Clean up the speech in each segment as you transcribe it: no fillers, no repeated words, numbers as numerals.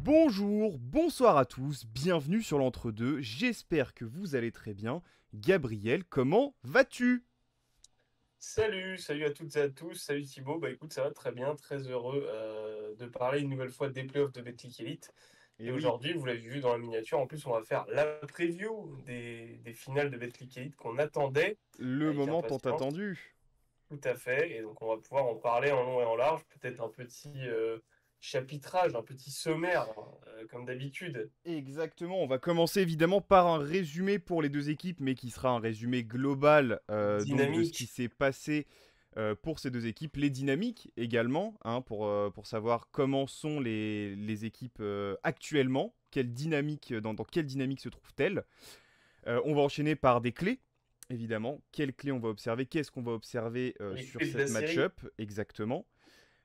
Bonjour, bonsoir à tous, bienvenue sur l'entre-deux, j'espère que vous allez très bien. Gabriel, comment vas-tu? Salut à toutes et à tous, salut Thibaut, bah écoute ça va très bien, très heureux de parler une nouvelle fois des playoffs de Betclic Elite. Eh Et oui, aujourd'hui, vous l'avez vu dans la miniature, en plus on va faire la preview des finales de Betclic Elite qu'on attendait le avec moment tant impatience, attendu. tout à fait, et donc on va pouvoir en parler en long et en large, peut-être un petit chapitrage, un petit sommaire, comme d'habitude. Exactement, on va commencer évidemment par un résumé pour les deux équipes, mais qui sera un résumé global donc de ce qui Dynamique. s'est passé pour ces deux équipes, les dynamiques également, hein, pour savoir comment sont les équipes actuellement, quelle dynamique, dans quelle dynamique se trouvent-elles. On va enchaîner par des clés, évidemment. Quelles clés on va observer? Qu'est-ce qu'on va observer Les sur clés de la cette série. match-up? Exactement.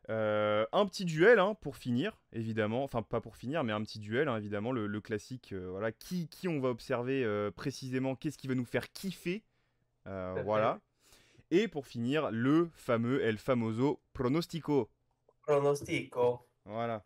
Un petit duel hein, pour finir, évidemment. Enfin, pas pour finir, mais un petit duel, hein, évidemment. Le classique, voilà. Qui on va observer précisément? Qu'est-ce qui va nous faire kiffer? Tout à fait. Voilà. Et pour finir, le fameux El Famoso Pronostico. Pronostico. Voilà.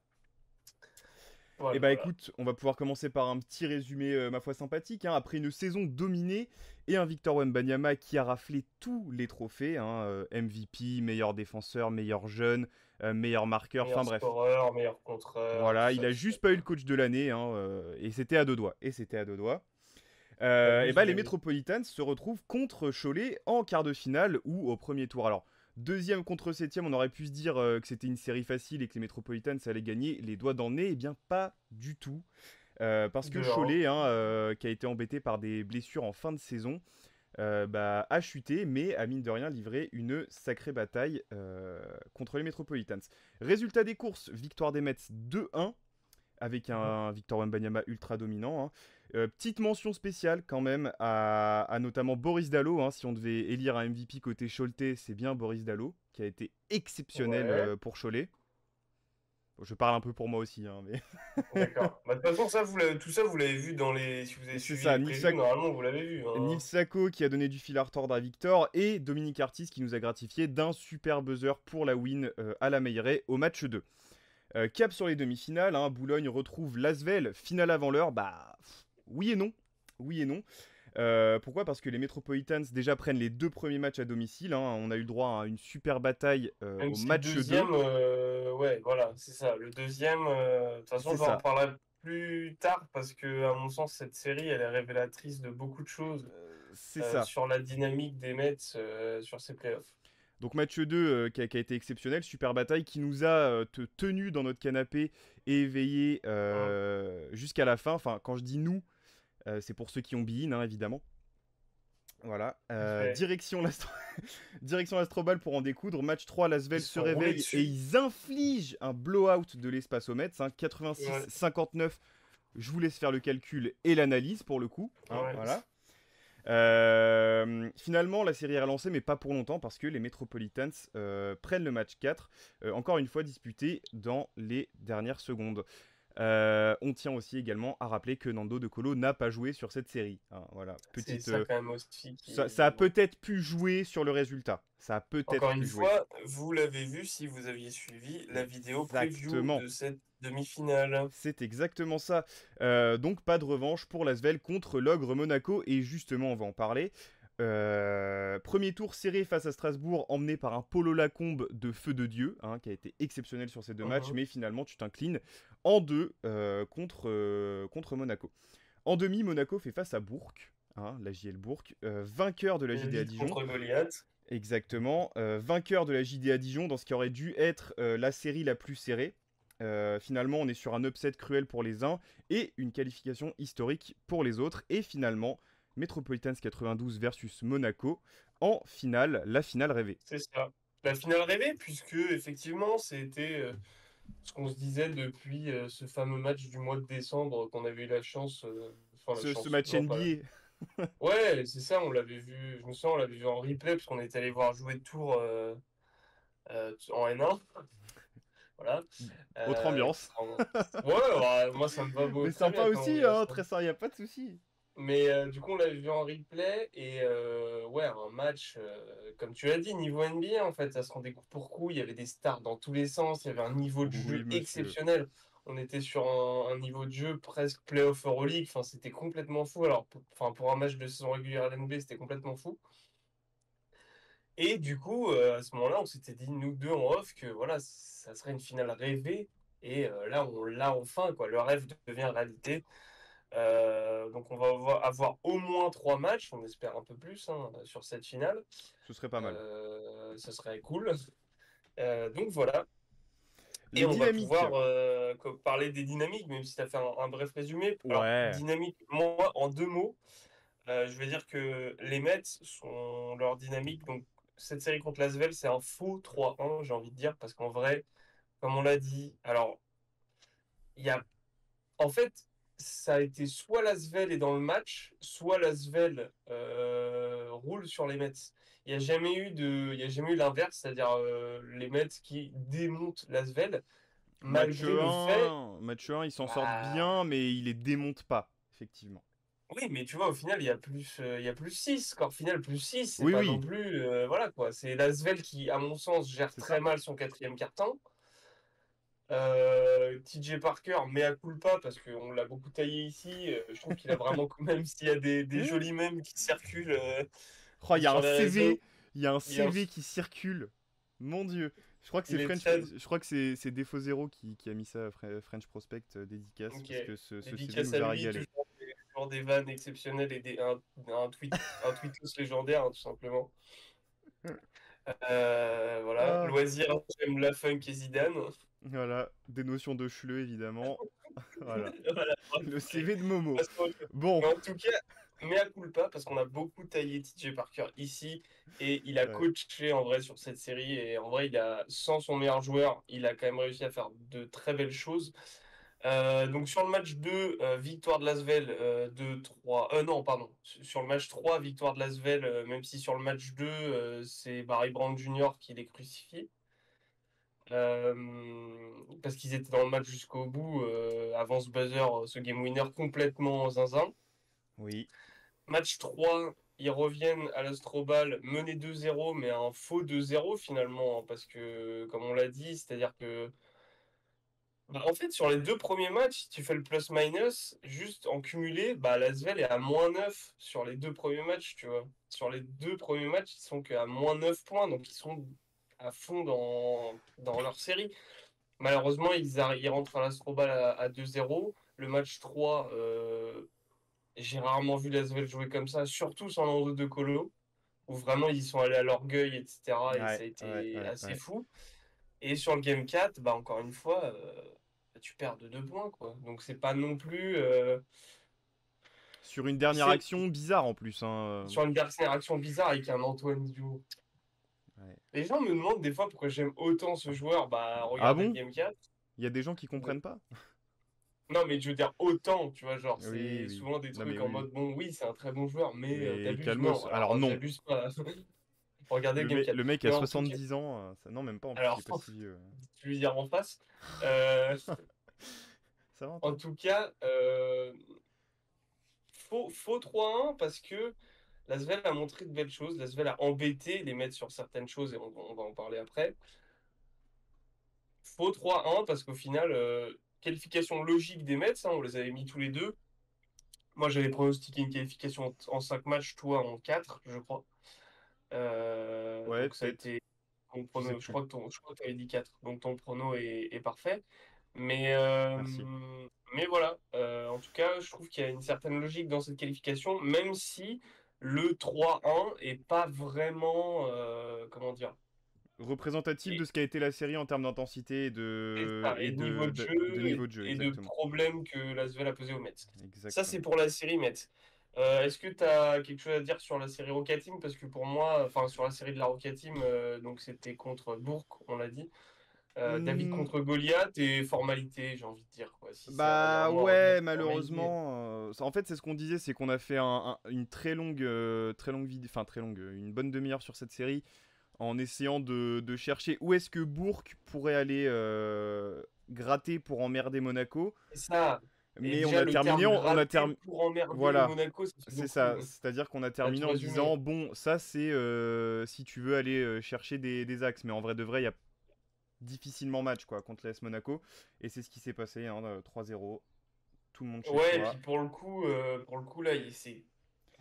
Et Voilà, bah voilà. écoute, on va pouvoir commencer par un petit résumé, ma foi sympathique, hein. Après une saison dominée et un Victor Wembanyama qui a raflé tous les trophées, hein, MVP, meilleur défenseur, meilleur jeune, meilleur marqueur, Meilleur enfin bref. scoreur, meilleur contreur, Voilà, il a tout ça. juste pas eu le coach de l'année, hein, et c'était à deux doigts. Et c'était à deux doigts. Et T'abuses, bah les mais oui. Metropolitans se retrouvent contre Cholet en quart de finale ou au premier tour. Alors, deuxième contre septième, on aurait pu se dire que c'était une série facile et que les Metropolitans allaient gagner les doigts dans le nez. Eh bien, pas du tout. Parce que De un. Cholet, hein, qui a été embêté par des blessures en fin de saison, bah, a chuté, mais a mine de rien livré une sacrée bataille contre les Metropolitans. Résultat des courses, victoire des Mets 2-1, avec un Victor Wembanyama ultra dominant, hein. Petite mention spéciale quand même à notamment Boris Dallot, hein. Si on devait élire un MVP côté Choletais, c'est bien Boris Dallot, qui a été exceptionnel Ouais, pour Cholet. Bon, je parle un peu pour moi aussi, hein, mais d'accord. Bah, de toute façon, ça, tout ça, vous l'avez vu dans les. Si vous avez c'est suivi ça, les previews, normalement, vous l'avez vu, Nils hein. Sacco qui a donné du fil à retordre à Victor et Dominique Artis qui nous a gratifié d'un super buzzer pour la win à la Meilleraie au match 2. Cap sur les demi-finales, hein, Boulogne retrouve Lasvel, finale avant l'heure, bah oui et non. Oui et non. Pourquoi? Parce que les Metropolitans déjà prennent les deux premiers matchs à domicile, hein. On a eu le droit à une super bataille Même au si le match 2. deuxième, ouais, voilà, c'est ça. Le deuxième, de toute façon, C'est j'en ça. reparlerai plus tard parce que, à mon sens, cette série, elle est révélatrice de beaucoup de choses C'est ça. sur la dynamique des Mets sur ces playoffs. Donc match 2 qui a été exceptionnel, super bataille qui nous a tenus dans notre canapé et éveillés Hum, jusqu'à la fin. Enfin, quand je dis nous, c'est pour ceux qui ont Bein, hein, évidemment. Voilà. Parfait. Direction l'Astrobal pour en découdre. Match 3, Ils Lasvel se se sont roulés réveille et dessus. ils infligent un blowout de l'espace au Mets, hein, Ouais, 86-59. Je vous laisse faire le calcul et l'analyse pour le coup, hein, ouais. voilà. Finalement, la série est relancée, mais pas pour longtemps, parce que les Metropolitans prennent le match 4, encore une fois disputé dans les dernières secondes. On tient aussi également à rappeler que Nando De Colo n'a pas joué sur cette série, hein, voilà, C'est petite, ça quand même aussi ça a qui. Bon. peut-être pu jouer sur le résultat. Ça a Encore peut-être une pu jouer. fois, vous l'avez vu si vous aviez suivi la vidéo preview Exactement. de cette demi-finale. C'est exactement ça. Donc pas de revanche pour l'Asvel contre l'Ogre Monaco. Et justement, on va en parler. Premier tour serré face à Strasbourg, emmené par un Polo Lacombe de feu de Dieu, hein, qui a été exceptionnel sur ces deux matchs. Mhm. Mais finalement, tu t'inclines en deux contre Monaco. En demi, Monaco fait face à Bourg, hein, la JL Bourg, vainqueur de la JDA David Dijon. contre Goliath. Exactement. Vainqueur de la JDA Dijon dans ce qui aurait dû être la série la plus serrée. Finalement, on est sur un upset cruel pour les uns et une qualification historique pour les autres. Et finalement, Metropolitans 92 versus Monaco en finale, la finale rêvée. C'est ça. La finale rêvée, puisque effectivement, c'était ce qu'on se disait depuis ce fameux match du mois de décembre qu'on avait eu la chance, enfin la Ce chance, match non pas la. NBA. Ouais, c'est ça, on l'avait vu, je me souviens, on l'avait vu en replay parce qu'on est allé voir jouer Tours en N1, voilà. Autre ambiance. Ouais, ouais, moi ça me va Mais très sympa bien comme aussi, ambiance, hein, hein. très sympa, y a pas de souci. Mais du coup, on l'avait vu en replay et ouais, un match, comme tu as dit, niveau NBA, en fait, ça se rendait coup pour coup. Il y avait des stars dans tous les sens, il y avait un niveau de Oui, jeu monsieur. exceptionnel. On était sur un niveau de jeu presque playoff Euroleague. Enfin, c'était complètement fou. Alors, pour un match de saison régulière à la NBA, c'était complètement fou. Et du coup, à ce moment-là, on s'était dit, nous deux en off, que voilà, ça serait une finale rêvée. Et là, on l'a enfin, quoi. Le rêve devient réalité. Donc, on va avoir au moins 3 matchs. On espère un peu plus hein, sur cette finale. Ce serait pas mal. Ce serait cool. Donc, voilà. Et Les on va dynamiques. pouvoir parler des dynamiques, même si tu as fait un bref résumé. Alors, Ouais. dynamique, moi, en 2 mots, je vais dire que les Mets sont leur dynamique. Donc, cette série contre l'Asvel, c'est un faux 3-1, j'ai envie de dire, parce qu'en vrai, comme on l'a dit, alors, il y a. En fait, ça a été soit l'Asvel est dans le match, soit l'Asvel roule sur les Mets. Il y a jamais eu l'inverse, c'est-à-dire les Mets qui démontent l'Asvel, Match malgré le fait. 1, match 1, ils s'en sortent Bah, bien, mais ils les démontent pas, effectivement. oui, mais tu vois, au final, il y a plus 6. Score final, plus 6. C'est Oui, pas non oui, plus. Voilà, quoi. C'est l'Asvel qui, à mon sens, gère c'est très ça. mal son quatrième carton. TJ Parker, mea culpa, parce qu'on l'a beaucoup taillé ici. Je trouve qu'il a vraiment, même s'il y a des jolis mèmes qui circulent Oh, il y a un sur les réseaux, CV, il y a un il, est- CV qui circule. Mon Dieu. Je crois que c'est il est French, très. je crois que c'est Défaut Zero qui a mis ça, French Prospect dédicace, Ok. parce que ce CV Dédicace nous à a lui, régalé. toujours des vannes exceptionnelles et un tweetos légendaire, hein, tout simplement. Voilà. Ah, Loisir, j'aime la funk et Zidane. voilà, des notions de chleux évidemment. Voilà, Voilà, le bref, CV de Momo. passons à autre chose. Bon, Mais en tout cas, mea culpa, parce qu'on a beaucoup taillé TJ Parker ici, et il a ouais. coaché en vrai sur cette série, et en vrai, sans son meilleur joueur, il a quand même réussi à faire de très belles choses. Donc sur le match 2, victoire de l'Asvel 2-3. Non, pardon. Sur le match 3, victoire de l'Asvel, même si sur le match 2, c'est Barry Brown Jr. qui les crucifie. Parce qu'ils étaient dans le match jusqu'au bout, avant ce buzzer, ce game winner complètement zinzin. Oui, Match 3, ils reviennent à l'Astrobal menés 2-0, mais un faux 2-0 finalement, hein, parce que, comme on l'a dit, c'est-à-dire que, bah, en fait, sur les 2 premiers matchs, si tu fais le plus-minus, juste en cumulé, bah, l'Asvel est à -9 sur les 2 premiers matchs, tu vois. Sur les 2 premiers matchs, ils sont qu'à -9 points, donc ils sont à fond dans leur série. Malheureusement, ils rentrent à l'Astrobal à 2-0. Le match 3, j'ai rarement vu l'Asvel jouer comme ça, surtout sans l'enjeu de Colo, où vraiment ils y sont allés à l'orgueil, etc. Et ça a été assez ouais. fou. Et sur le Game 4, bah, encore une fois, tu perds de 2 points, quoi. Donc c'est pas non plus. Sur une dernière C'est action bizarre en plus, hein. sur une dernière action bizarre avec un Antoine Dio. Ouais. Les gens me demandent des fois pourquoi j'aime autant ce joueur. Bah, Ah regardez le bon? Game 4. Il y a des gens qui comprennent pas? Non, mais je veux dire autant, tu vois, genre, Oui, c'est oui. souvent des Non mais trucs en oui. mode, bon, oui, c'est un très bon joueur, mais Mais t'abuses. Non, calmos. Alors alors, non. j'abuse pas. Regardez le Game 4. Le mec a Mais en tout cas, 70 ans. Non, même pas en plus, il alors, est pas si vieux. je vais lui dire en face. Euh, Ça va, En toi? tout cas, faux 3-1 parce que l'Asvel a montré de belles choses. L'Asvel a embêté les Mets sur certaines choses et on va en parler après. Faux 3-1 parce qu'au final, qualification logique des Mets, hein, on les avait mis tous les deux. Moi, j'avais pronostiqué une qualification en 5 matchs, toi en 4, je crois. Ouais, Donc ça a peut-être. été ton Je sais prono. plus. Je crois que tu avais dit 4. Donc ton prono est parfait. Mais, Merci. voilà, en tout cas, je trouve qu'il y a une certaine logique dans cette qualification, même si le 3-1 est pas vraiment, comment dire, Représentatif de et, ce qu'a été la série en termes d'intensité et de niveau de de jeu niveau de jeu, et de exactement. problèmes que l'Asvel a posé aux Mets. Ça, c'est Exactement. pour la série Mets. Est-ce que tu as quelque chose à dire sur la série Rocket Team? Parce que pour moi, enfin, sur la série de la Rocket Team, donc c'était contre Bourg, on l'a dit. David Hmm, contre Goliath et formalité, j'ai envie de dire, quoi. Si il y a un bah mot à redire, ouais, c'est formalité. malheureusement. En fait, c'est ce qu'on disait, c'est qu'on a fait une très longue vidéo, enfin très longue, une bonne demi-heure sur cette série en essayant de chercher où est-ce que Bourg pourrait aller gratter pour emmerder Monaco. C'est ça. Et Mais on déjà, a le terminé, terme on a gratter terminé. pour emmerder Voilà, Monaco, ça fait c'est beaucoup. ça. C'est-à-dire qu'on a T'as terminé tout en résumé. disant bon, ça c'est si tu veux aller chercher des axes. Mais en vrai de vrai, il y a difficilement match quoi, contre l'AS Monaco. Et c'est ce qui s'est passé, hein, 3-0, tout le monde chez Ouais, et puis soi. pour le coup là, c'est.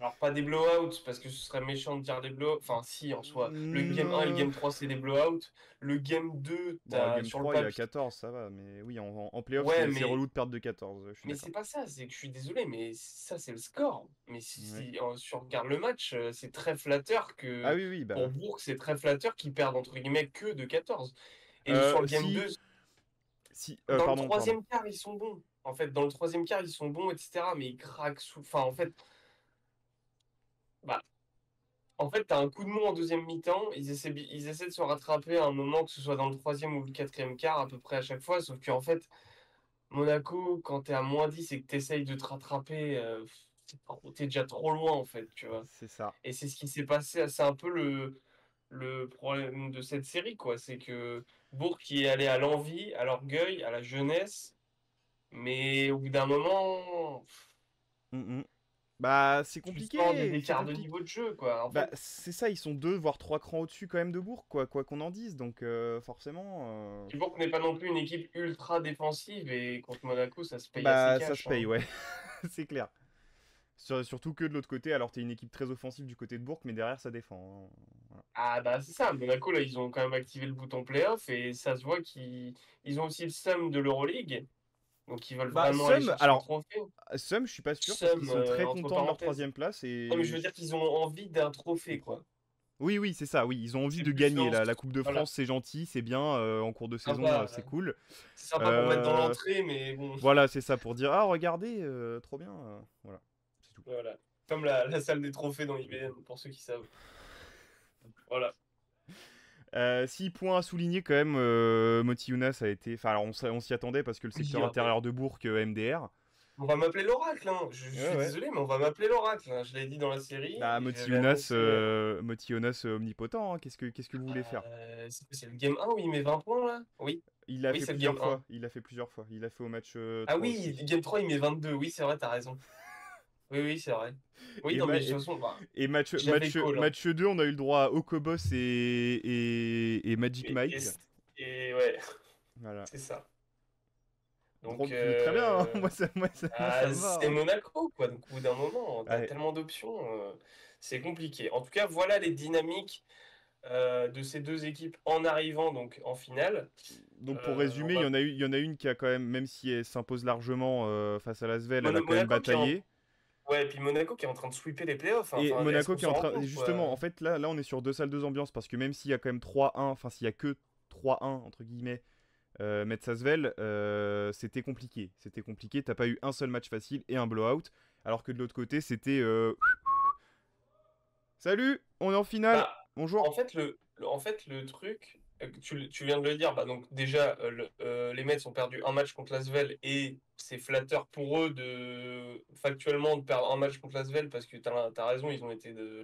Alors, pas des blowouts, parce que ce serait méchant de dire des blowouts. Enfin, si, en soi. Le game 1 et le Euh, game 3, c'est des blowouts. Le game 2, Bon, t'as Game sur le 3, il est à papier. 14, ça va, mais oui, en playoff, Ouais, c'est relou de perdre de 14, je suis mais d'accord. c'est pas ça. C'est que je suis désolé, mais ça, c'est le score. Mais Ouais. si on regarde le match, c'est très flatteur Ah que. oui, oui, Pour bah. Bourg, c'est très flatteur qu'ils perdent, entre guillemets, que de 14. Et sur le game Si, 2, si, dans le pardon. troisième quart, ils sont bons. En fait, dans le troisième quart, ils sont bons, etc. Mais ils craquent sous. Enfin, en fait. Bah, En fait, t'as un coup de mou en deuxième mi-temps. Ils essaient de se rattraper à un moment, que ce soit dans le troisième ou le quatrième quart, à peu près à chaque fois. Sauf qu'en fait, Monaco, quand t'es à -10 et que t'essayes de te rattraper, t'es déjà trop loin, en fait, tu vois. C'est ça. Et c'est ce qui s'est passé. C'est un peu le problème de cette série, quoi. C'est que Bourg qui est allé à l'envie, à l'orgueil, à la jeunesse. Mais au bout d'un moment, Mm, mm. Bah, c'est tu sens des compliqué, c'est écarts de compliqué. niveau de jeu, quoi. En Bah, fait, c'est ça, ils sont 2 voire 3 crans au-dessus quand même de Bourg, quoi qu'on en dise. Donc, forcément, Bourg n'est pas non plus une équipe ultra défensive et contre Monaco, ça se paye assez bah, ça se cash, paye, hein. ouais, c'est clair. Surtout que de l'autre côté, alors t'es une équipe très offensive du côté de Bourg, mais derrière ça défend, hein. Voilà. Ah bah c'est ça, Monaco là ils ont quand même activé le bouton playoff et ça se voit qu'ils ont aussi le seum de l'Euroleague, donc ils veulent Bah, vraiment aller Somme, chercher le alors, trophée. Somme, je suis pas sûr parce qu'ils Seum sont très entre contents de leur parenthèses. troisième place Non mais je et veux je dire qu'ils ont envie d'un trophée comprends. quoi. Oui, oui, c'est ça, oui, ils ont envie C'est de plus gagner. dans ce La Coupe de voilà, France, c'est gentil, c'est bien, en cours de saison, sympa. c'est cool. C'est sympa pour mettre dans Euh, l'entrée mais bon, voilà, c'est ça, pour dire, ah, regardez, trop bien, voilà, c'est tout. voilà. Comme la salle des trophées dans IBM pour ceux qui savent. Voilà. 6 points à souligner quand même, Moti Younas a été... Enfin, alors on s'y attendait parce que le Oui, secteur ah, mais intérieur de Bourg, MDR. on va m'appeler l'oracle, hein. Je Ouais, suis ouais. désolé, mais on va m'appeler l'oracle, hein. Je l'ai dit dans la série Bah, et je l'avais annoncé. Moti Younas omnipotent, hein. Qu'est-ce que vous voulez faire? C'est le game 1 où il met 20 points là? Oui. Il l'a Oui, fait c'est le plusieurs game 1. fois, il l'a fait plusieurs fois. Il l'a fait au match Ah 3 oui, aussi. game 3 il met 22. Oui, c'est vrai, t'as raison. Oui, oui, c'est vrai. Oui, Et, non, mais ma- de toute et, façon, bah, et j'avais call, hein. match 2, on a eu le droit à Okobos et Magic Et, et, Mike. et ouais, Voilà. c'est ça. Donc, Donc, très bien, hein. Moi, ça me va, c'est hein. Monaco, quoi. Donc, au bout d'un moment, t'as Ouais. tellement d'options, c'est compliqué. En tout cas, voilà les dynamiques de ces deux équipes en arrivant donc en finale. Donc pour On résumer, va il y en a une qui a quand même, même si elle s'impose largement face à l'Asvel, elle a quand même Monaco qui est en... bataillé. Ouais, et puis Monaco qui est en train de sweeper les playoffs, hein. Et Enfin, est-ce Monaco qu'on qui est en s'en rend train... compte, Justement, quoi? en fait, là on est sur deux salles, deux ambiances, parce que même s'il y a quand même 3-1, enfin s'il y a que 3-1, entre guillemets, Metz Asvel, c'était compliqué. C'était compliqué, t'as pas eu un seul match facile et un blowout, alors que de l'autre côté, c'était... Salut, on est en finale. Bah, Bonjour. en fait, le truc, tu viens de le dire, bah, donc déjà, les Mets ont perdu un match contre l'Asvel et c'est flatteur pour eux factuellement de perdre un match contre l'Asvel parce que t'as raison,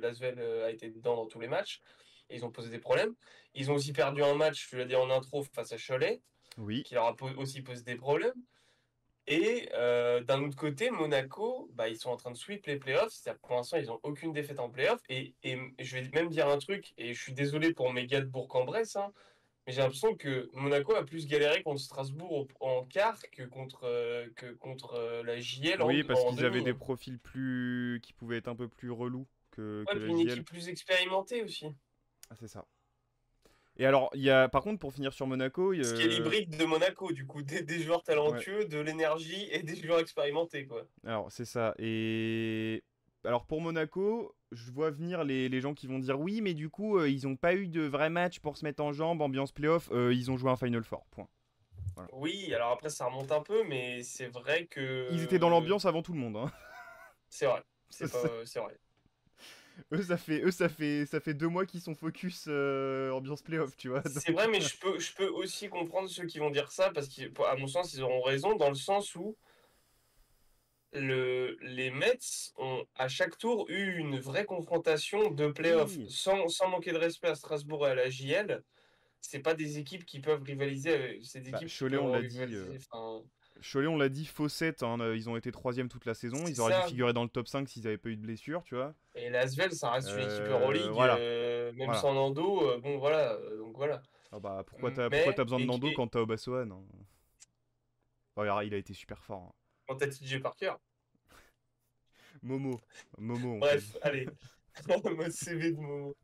l'Asvel a été dedans dans tous les matchs et ils ont posé des problèmes. Ils ont aussi perdu un match, tu l'as dit en intro, face à Cholet, Oui. qui leur a aussi posé des problèmes. Et d'un autre côté, Monaco, bah, ils sont en train de sweep les playoffs. C'est-à-dire que pour l'instant, ils n'ont aucune défaite en playoffs. Et je vais même dire un truc, et je suis désolé pour mes gars de Bourg-en-Bresse, hein, mais j'ai l'impression que Monaco a plus galéré contre Strasbourg en quart que contre la JL Oui, parce en qu'ils avaient demi, des hein. profils plus... qui pouvaient être un peu plus relous que Ouais, la puis une JL. équipe plus expérimentée aussi. Ah, c'est ça. Et alors, il y a, par contre, pour finir sur Monaco, Ce qui est l'hybride de Monaco, du coup, des joueurs ouais, talentueux, de l'énergie et des joueurs expérimentés, quoi. alors c'est ça. Et alors pour Monaco, je vois venir les gens qui vont dire oui, mais du coup, ils ont pas eu de vrai match pour se mettre en jambe, ambiance playoff, ils ont joué un Final Four, point. Voilà. Oui, alors après, ça remonte un peu, mais c'est vrai Ils étaient dans que l'ambiance avant tout le monde, hein. c'est vrai, c'est pas, c'est vrai. Ça fait 2 mois qu'ils sont focus ambiance playoff, tu vois. C'est Donc, vrai, mais je peux aussi comprendre ceux qui vont dire ça parce qu'à mon sens, ils auront raison dans le sens où les Mets ont à chaque tour eu une vraie confrontation de playoff. oui. Sans manquer de respect à Strasbourg et à la JL, c'est pas des équipes qui peuvent rivaliser, c'est des Bah, équipes qui Cholet, peuvent on l'a dit. rivaliser. Enfin, Cholet, on l'a dit, Fawcett, hein, ils ont été troisième toute la saison. c'est Ils auraient dû ça. figurer dans le top 5 s'ils avaient pas eu de blessure, tu vois. Et l'Asvel, ça reste une équipe Euroleague, Voilà, même voilà. sans Nando, bon voilà, donc voilà. Ah bah, pourquoi t'as Mais besoin de Nando quand t'as Obassoan, hein. Oh, il a été super fort, hein. quand t'as TJ Parker. Momo. Momo, on t'a Bref, dit. allez. Mode CV de Momo.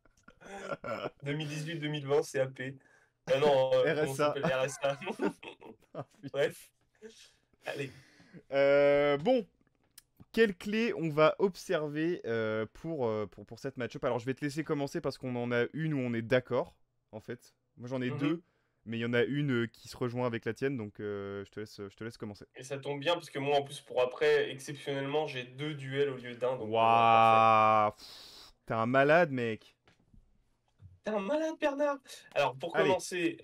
2018-2020, CAP. Non, comment ça RSA. s'appelle? RSA. Ah, putain. Bref, allez. Bon, quelle clé on va observer pour cette match-up? Alors, je vais te laisser commencer parce qu'on en a une où on est d'accord, en fait. Moi, j'en ai Mhm. deux, mais il y en a une qui se rejoint avec la tienne, donc je te laisse commencer. Et ça tombe bien parce que moi, en plus, pour après, exceptionnellement, j'ai 2 duels au lieu d'un. Donc, voilà, parfait. Waouh, t'es un malade, mec. T'es un malade, Bernard. Alors, pour Allez, commencer,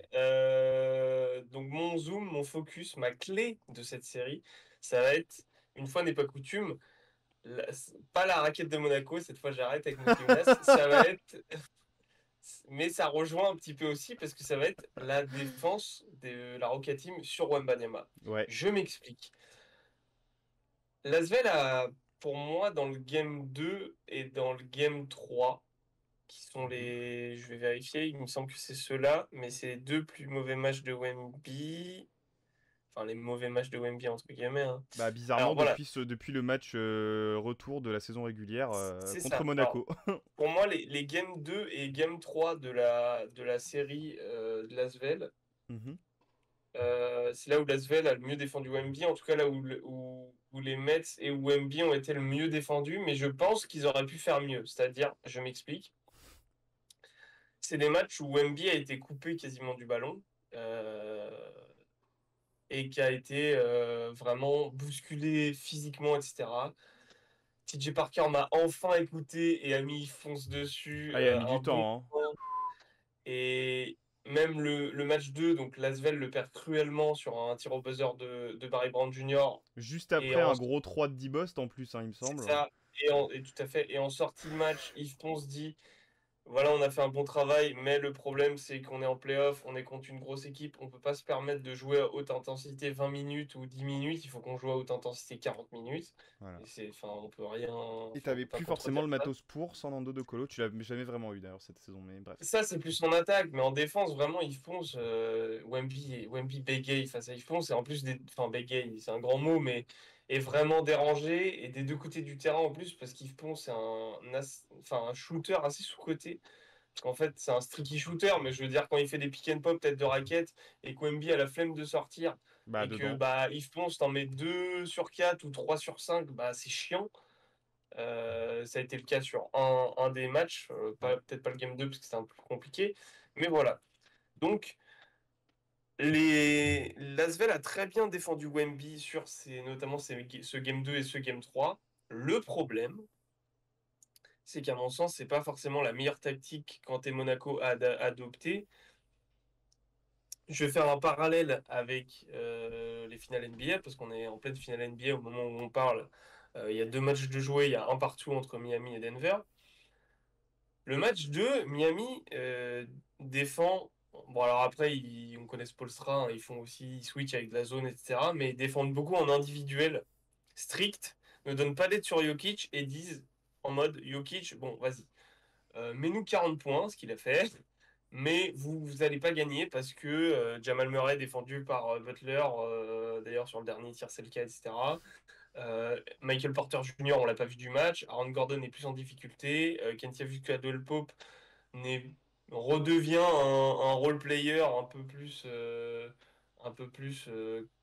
donc mon zoom, mon focus, ma clé de cette série, ça va être, une fois n'est pas coutume, pas la raquette de Monaco, cette fois j'arrête avec mon Kaunas, ça va être, mais ça rejoint un petit peu aussi parce que ça va être la défense de la Rocket Team sur Wembanyama. ouais. Je m'explique. L'Asvel a, pour moi, dans le game 2 et dans le game 3, qui sont Mhm. les... Je vais vérifier, il me semble que c'est ceux-là, mais c'est les deux plus mauvais matchs de Wemby. Enfin, les mauvais matchs de Wemby, entre guillemets, hein. Bah, bizarrement, Alors voilà, depuis le match retour de la saison régulière c'est contre ça. Alors, Monaco. pour moi, les game 2 et game 3 de la série de Lasvel, Mhm. c'est là où Lasvel a le mieux défendu Wemby, en tout cas là où les Mets et où Wemby ont été le mieux défendus, mais je pense qu'ils auraient pu faire mieux. C'est-à-dire, je m'explique, c'est des matchs où Wemby a été coupé quasiment du ballon. euh, et qui a été vraiment bousculé physiquement, etc. TJ Parker m'a enfin écouté et a mis fonce dessus Ah, il a mis un du bon temps, hein. moment. Et même le match 2, donc Lasvel le perd cruellement sur un tir au buzzer de Barry Brown Jr. Juste Et après en, un gros 3 de D-Bust en plus, hein, il me c'est semble. ça, et tout à fait. Et en sortie de match, Yves Ponce dit voilà, on a fait un bon travail, mais le problème, c'est qu'on est en playoff, on est contre une grosse équipe, on peut pas se permettre de jouer à haute intensité 20 minutes ou 10 minutes, il faut qu'on joue à haute intensité 40 minutes. Voilà. Et c'est, enfin, on peut rien, Et enfin, on t'avais peut pas plus forcément contredire le ça. matos pour sans Nando de Colo. Tu l'as jamais vraiment eu d'ailleurs cette saison, mais bref. Ça, c'est plus en attaque, mais en défense, vraiment, Yves Ponce, Wemby bégaye face à Yves Ponce, et en plus, enfin, bégaye, c'est un grand mot, mais est vraiment dérangé, et des deux côtés du terrain en plus, parce qu'Yves Ponce, c'est enfin, un shooter assez sous-coté. Parce qu'en fait, c'est un streaky shooter, mais je veux dire, quand il fait des pick and pop, tête de raquette, et qu'Wemby a la flemme de sortir, Bah, et que dedans. bah, Yves Ponce t'en met 2 sur 4 ou 3 sur 5, bah, c'est chiant. Ça a été le cas sur un des matchs, Ouais. peut-être pas le game 2 parce que c'était un peu plus compliqué. Mais voilà. Donc, l'Asvel a très bien défendu Wemby sur notamment ce game 2 et ce game 3. Le problème, c'est qu'à mon sens, c'est pas forcément la meilleure tactique quand t'es Monaco à adopter. Je vais faire un parallèle avec les finales NBA, parce qu'on est en pleine finale NBA au moment où on parle. Il y a 2 matchs de jouer, il y a un partout entre Miami et Denver. Le match 2, Miami défend. Bon, alors après, on connaît Spolstra, hein, ils switchent avec de la zone, etc. Mais ils défendent beaucoup en individuel strict, ne donnent pas d'aide sur Jokic et disent en mode Jokic, bon, vas-y, mets-nous 40 points, ce qu'il a fait. Mais vous allez pas gagner parce que Jamal Murray défendu par Butler, d'ailleurs sur le dernier tir c'est le cas, etc. Michael Porter Jr., on l'a pas vu du match. Aaron Gordon est plus en difficulté. Kentia Caldwell Pope n'est- redevient un role player un peu plus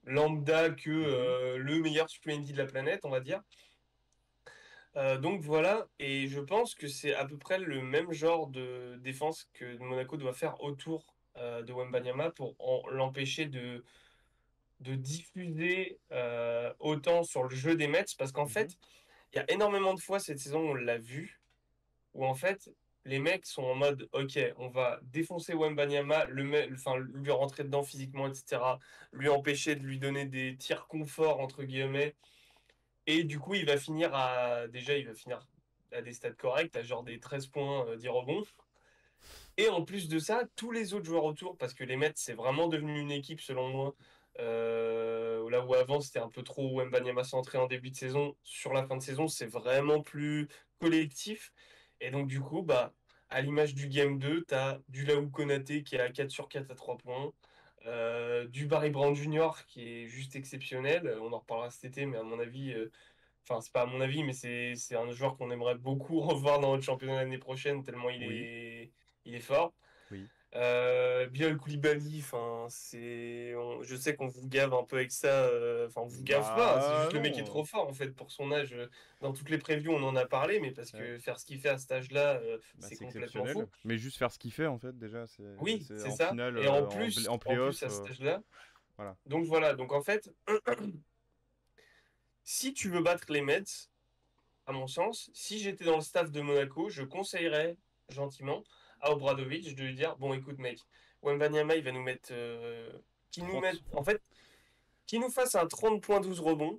lambda que Mhm. le meilleur supplément de la planète, on va dire. Donc voilà, et je pense que c'est à peu près le même genre de défense que Monaco doit faire autour de Wembanyama pour l'empêcher de diffuser autant sur le jeu des Mets, parce qu'en Mhm. fait, il y a énormément de fois cette saison, on l'a vu, où en fait, les mecs sont en mode, ok, on va défoncer Wembanyama, enfin, lui rentrer dedans physiquement, etc., lui empêcher de lui donner des tirs confort, entre guillemets, et du coup, il va finir à des stats corrects, à genre des 13 points, 10 rebonds. Et en plus de ça, tous les autres joueurs autour, parce que les Mets, c'est vraiment devenu une équipe, selon moi, là où avant, c'était un peu trop Wembanyama centré en début de saison. Sur la fin de saison, c'est vraiment plus collectif. Et donc, du coup, bah, à l'image du Game 2, tu as du Laou Konaté qui est à 4 sur 4 à 3 points, du Barry Brown Jr. qui est juste exceptionnel. On en reparlera cet été, mais à mon avis, enfin, c'est pas à mon avis, mais c'est un joueur qu'on aimerait beaucoup revoir dans notre championnat l'année prochaine, tellement Oui, il est fort. oui. Bilal Koulibaly, enfin, je sais qu'on vous gave un peu avec ça, enfin, on vous gave pas, c'est Bah juste le mec qui est non. trop fort en fait pour son âge. Dans toutes les previews, on en a parlé, mais parce Ouais. que faire ce qu'il fait à cet âge-là, Bah, c'est c'est complètement exceptionnel. faux. Mais juste faire ce qu'il fait, en fait, déjà, Oui, c'est c'est en ça. finale, Et en en plus playoff. à cet âge-là. Voilà. Donc voilà, donc en fait, si tu veux battre les Mets, à mon sens, si j'étais dans le staff de Monaco, je conseillerais gentiment à Obradovic de lui dire, bon écoute mec, Wembanyama il va nous mettre, qu'il nous mette, 30. en fait, qu'il nous fasse un 30 points 12 rebonds,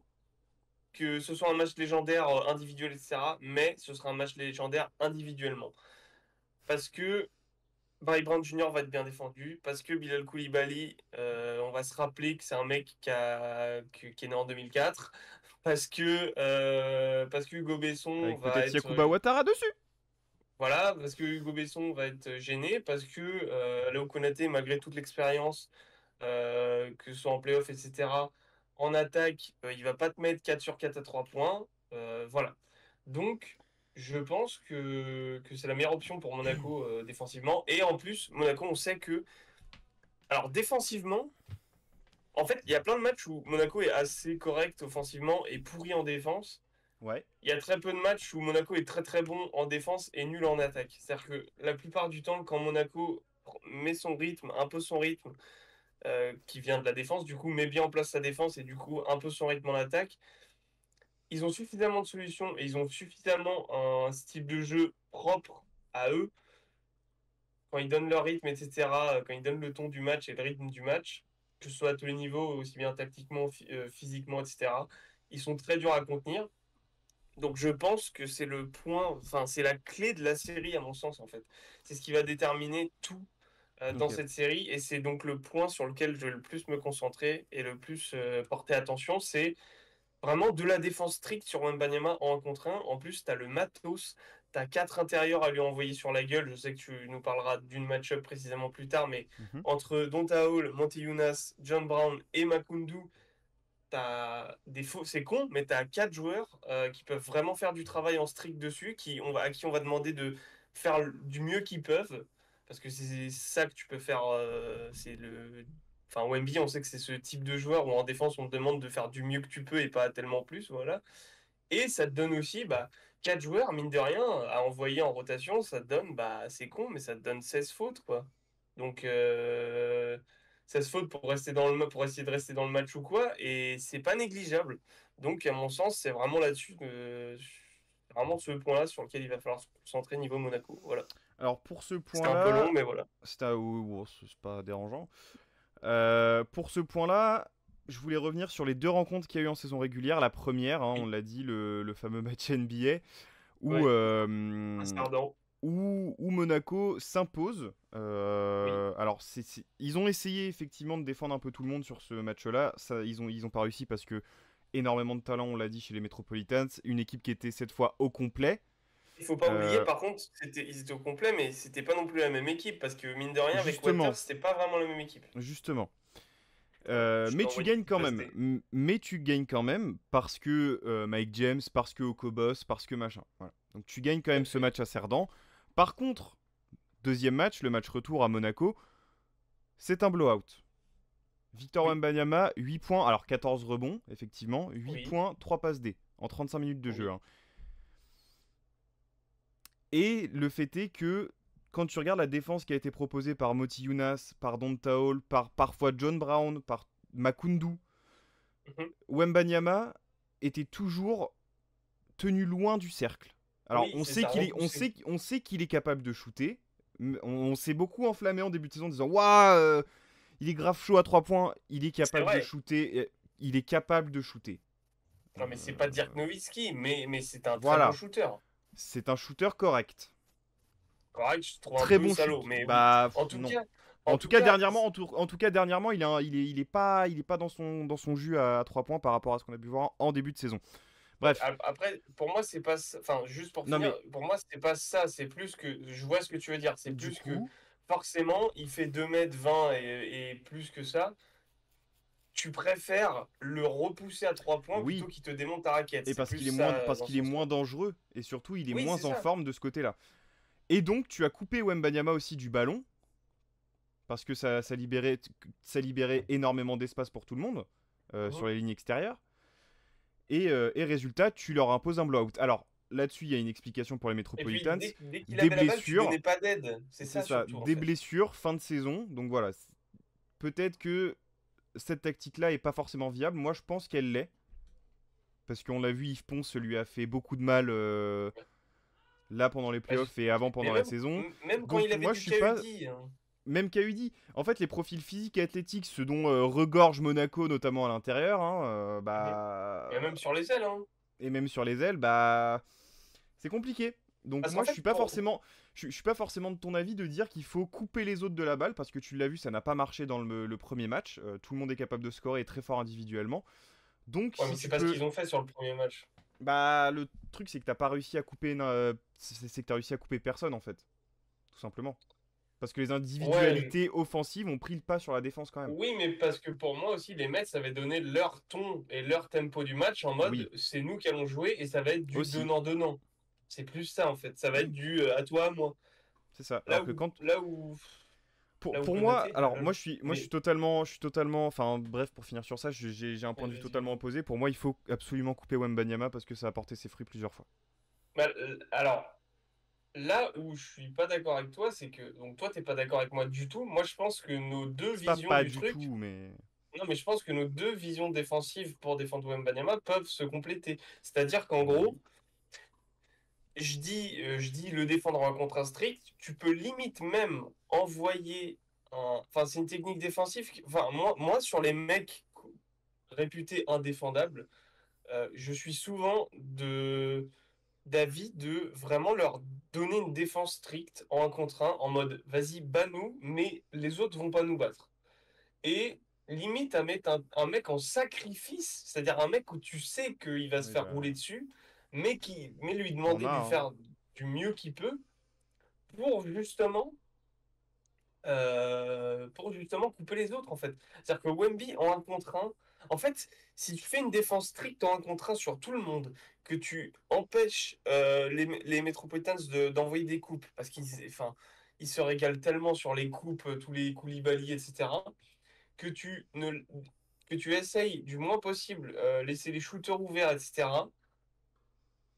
que ce soit un match légendaire individuel, etc. Mais ce sera un match légendaire individuellement. Parce que Barry Brown Jr. va être bien défendu, parce que Bilal Koulibaly, on va se rappeler que c'est un mec qui est né en 2004, parce que Hugo Besson Avec va peut-être être Yakuba Ouattara dessus. voilà, parce que Hugo Besson va être gêné, parce que Léo Konaté, malgré toute l'expérience, que ce soit en playoff, etc., en attaque, il va pas te mettre 4 sur 4 à 3 points. Voilà. Donc, je pense que c'est la meilleure option pour Monaco défensivement. Et en plus, Monaco, on sait que. Alors, défensivement, en fait, il y a plein de matchs où Monaco est assez correct offensivement et pourri en défense. Ouais. Il y a très peu de matchs où Monaco est très très bon en défense et nul en attaque. C'est-à-dire que la plupart du temps, quand Monaco met son rythme, un peu son rythme, qui vient de la défense, du coup, met bien en place sa défense et du coup, un peu son rythme en attaque, ils ont suffisamment de solutions et ils ont suffisamment un style de jeu propre à eux, quand ils donnent leur rythme, etc., quand ils donnent le ton du match et le rythme du match, que ce soit à tous les niveaux, aussi bien tactiquement, physiquement, etc., ils sont très durs à contenir. Donc je pense que c'est le point, enfin c'est la clé de la série à mon sens en fait. C'est ce qui va déterminer tout dans Ok. cette série et c'est donc le point sur lequel je vais le plus me concentrer et le plus porter attention, c'est vraiment de la défense stricte sur Wembanyama en 1 contre 1. En plus, tu as le matos, tu as 4 intérieurs à lui envoyer sur la gueule. Je sais que tu nous parleras d'une match-up précisément plus tard, mais Mhm. entre Donta Hall, Monty Younas, John Brown et Makundu, t'as des faux, c'est con, mais t'as 4 joueurs qui peuvent vraiment faire du travail en strict dessus, à qui on va demander de faire du mieux qu'ils peuvent, parce que c'est ça que tu peux faire. Enfin, Wemby, on sait que c'est ce type de joueur où en défense on te demande de faire du mieux que tu peux et pas tellement plus, voilà. Et ça te donne aussi 4 joueurs, mine de rien, à envoyer en rotation, ça te donne, c'est con, mais ça te donne 16 fautes, quoi. Donc, 16 fautes pour rester pour essayer de rester dans le match ou quoi, et c'est pas négligeable. Donc, à mon sens, c'est vraiment là-dessus, vraiment ce point-là sur lequel il va falloir se concentrer niveau Monaco. Voilà. Alors pour ce C'était un peu long, point-là, mais voilà. c'est pas dérangeant. Pour ce point-là, je voulais revenir sur les deux rencontres qu'il y a eu en saison régulière. La première, hein, on Oui, l'a dit, le fameux match NBA où, ouais, assez ardent. où Monaco s'impose. Oui. Alors, ils ont essayé effectivement de défendre un peu tout le monde sur ce match-là. Ça, ils ont pas réussi parce que énormément de talent, on l'a dit, chez les Metropolitans. Une équipe qui était cette fois au complet. Il faut pas oublier, Euh, par contre, ils étaient au complet, mais c'était pas non plus la même équipe, parce que mine de rien, avec Walter, justement, c'était pas vraiment la même équipe. justement. Je Mais t'ai tu envoyé gagnes une quand passe même. D. Mais tu gagnes quand même parce que Mike James, parce que Okobos, parce que machin. Voilà. Donc tu gagnes quand Tout à même ce fait. match à Cerdan. Par contre, deuxième match, le match retour à Monaco, c'est un blowout. Victor Oui, Wembanyama, 8 points, alors 14 rebonds, effectivement, 8 oui, points, 3 passes D en 35 minutes de jeu. oui. Hein. Et le fait est que quand tu regardes la défense qui a été proposée par Moti Younas, par Donta Hall, par parfois John Brown, par Makundu, Mhm. Wembanyama était toujours tenu loin du cercle. Alors Oui, c'est ça, repoussé. on sait qu'il est capable de shooter. On s'est beaucoup enflammé en début de saison en disant waouh, il est grave chaud à 3 points, il est C'est capable de vrai. shooter, il est capable de shooter. Non, mais c'est pas Dirk Nowitzki, mais c'est un très bon Voilà, shooter. c'est un shooter correct. Correct, je te trouve un Très peu bon shoot. salaud, mais oui. Bah En tout non. cas, en En tout tout cas cas, dernièrement, en tout cas dernièrement, il est pas dans son jus à 3 points par rapport à ce qu'on a pu voir en début de saison. Bref. Après, pour moi, c'est pas ça. Enfin, juste pour Non, finir, mais pour moi, c'est pas ça. C'est plus que. Je vois ce que tu veux dire. C'est du plus que. coup, Forcément, il fait 2 m 20 et plus que ça. Tu préfères le repousser à 3 points plutôt oui. qu'il te démonte ta raquette. Et C'est parce plus qu'il est moins, ça parce dans ce qu'il est sens-là. moins dangereux. Et surtout, il est Oui, moins c'est en ça. forme de ce côté-là. Et donc, tu as coupé Wembanyama aussi du ballon. Parce que ça libérait énormément d'espace pour tout le monde. Mhm. Sur les lignes extérieures. Et résultat, tu leur imposes un blowout. Alors, là-dessus, il y a une explication pour les Et puis, Metropolitans. dès qu'il Des avait la balle, tu blessures. donnais pas d'aide. C'est C'est ça ça, surtout, en des fait. blessures, fin de saison. Donc voilà, peut-être que cette tactique-là est pas forcément viable. Moi, je pense qu'elle l'est. Parce qu'on l'a vu, Yves Ponce lui a fait beaucoup de mal là pendant les Bah, playoffs et avant mais pendant la même, saison. même quand il Donc avait moi, je du suis pas. KUD, hein. Même KUD. En fait, les profils physiques et athlétiques, ce dont regorge Monaco, notamment à l'intérieur, hein, Mhm. Et même bah. sur les ailes, hein. Et même sur les ailes, bah. C'est compliqué. Donc Parce moi, qu'en je fait, suis pas forcément. Je suis pas forcément de ton avis de dire qu'il faut couper les autres de la balle parce que tu l'as vu, ça n'a pas marché dans le premier match. Tout le monde est capable de scorer et très fort individuellement. Donc ouais, mais si c'est tu pas ce peux. qu'ils ont fait sur le premier match. Bah, le truc, c'est que t'as pas réussi à couper. C'est que t'as réussi à couper personne, en fait. Tout simplement. Parce que les Ouais, individualités offensives ont pris le pas sur la défense quand même. oui, mais parce que pour moi aussi, les Mets avaient donné leur ton et leur tempo du match en mode Oui, c'est nous qui allons jouer et ça va être du aussi. donnant-donnant. C'est plus ça en fait. Ça va être Oui, du à toi, à moi. c'est ça. Là Alors que où, quand. là où, là où Pour moi, Konaté, alors moi je suis, moi je mais suis totalement, je suis totalement, enfin bref, pour finir sur ça, j'ai un point de vue vas-y. totalement opposé. Pour moi, il faut absolument couper Wembanyama parce que ça a porté ses fruits plusieurs fois. Bah, alors, là où je suis pas d'accord avec toi, c'est que donc toi t'es pas d'accord avec moi du tout. Moi je pense que nos deux C'est pas visions pas du du truc, tout, mais non mais je pense que nos deux visions défensives pour défendre Wembanyama peuvent se compléter. C'est-à-dire qu'en gros, oui. je dis le défendre en contre un strict, tu peux limite même envoyer un. Enfin, c'est une technique défensive. Enfin, moi, sur les mecs réputés indéfendables, je suis souvent d'avis de vraiment leur donner une défense stricte en un contre un, en mode vas-y, bats-nous, mais les autres vont pas nous battre. Et limite à mettre un mec en sacrifice, c'est-à-dire un mec où tu sais qu'il va se Oui, faire bah, rouler dessus, mais lui t'en demander as, de lui hein. faire du mieux qu'il peut pour justement couper les autres en fait. C'est-à-dire que Wemby en un contre un, en fait, si tu fais une défense stricte en un contre un sur tout le monde, que tu empêches les Metropolitans d'envoyer des coupes, parce ils se régalent tellement sur les coupes, tous les Koulibaly, etc., que tu ne que tu essayes du moins possible laisser les shooters ouverts, etc.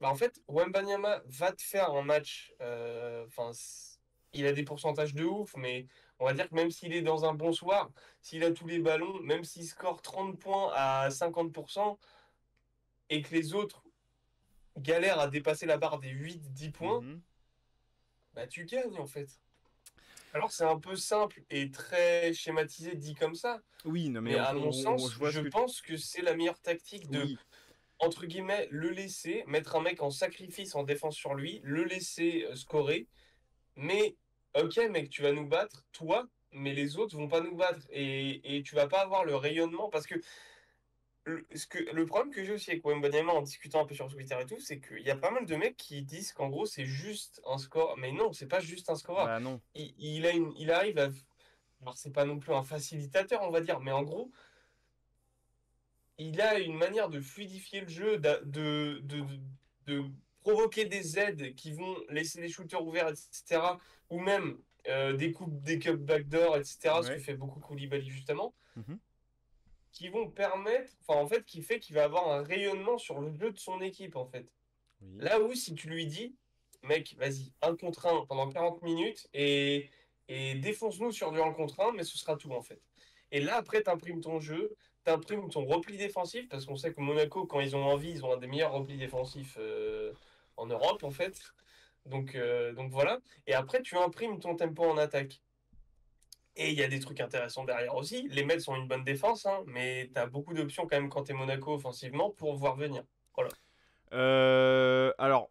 Bah en fait, Wembanyama va te faire un match. Il a des pourcentages de ouf, mais on va dire que même s'il est dans un bon soir, s'il a tous les ballons, même s'il score 30 points à 50% et que les autres galèrent à dépasser la barre des 8-10 points, Mhm. bah tu gagnes en fait. Alors c'est un peu simple et très schématisé dit comme ça, Oui, non, mais mais à mon je sens, vois ce je que. pense que c'est la meilleure tactique de Oui, entre guillemets, le laisser, mettre un mec en sacrifice en défense sur lui, le laisser scorer, mais ok mec, tu vas nous battre, toi, mais les autres vont pas nous battre, et tu vas pas avoir le rayonnement, parce que le problème que j'ai aussi avec Wembanyama en discutant un peu sur Twitter et tout, c'est qu'il y a pas mal de mecs qui disent qu'en gros c'est juste un score, mais non, c'est pas juste un scoreur. bah non. Il arrive à... Alors c'est pas non plus un facilitateur, on va dire, mais en gros, il a une manière de fluidifier le jeu, de provoquer des aides qui vont laisser les shooters ouverts, etc. Ou même des cup backdoor, etc. Ce que Ouais. fait beaucoup Koulibaly justement, Mhm. qui vont permettre, enfin en fait, qui fait qu'il va avoir un rayonnement sur le jeu de son équipe en fait. Oui. Là où si tu lui dis, mec, vas-y, un contre un pendant 40 minutes et défonce-nous sur du un contre un, mais ce sera tout en fait. Et là, après, t'imprimes ton jeu, t'imprimes ton repli défensif, parce qu'on sait que Monaco, quand ils ont envie, ils ont un des meilleurs replis défensifs en Europe en fait. Donc voilà. Et après, tu imprimes ton tempo en attaque. Et il y a des trucs intéressants derrière aussi. Les Mets sont une bonne défense, hein, mais t'as beaucoup d'options quand même quand t'es Monaco offensivement pour voir venir. Voilà. Alors,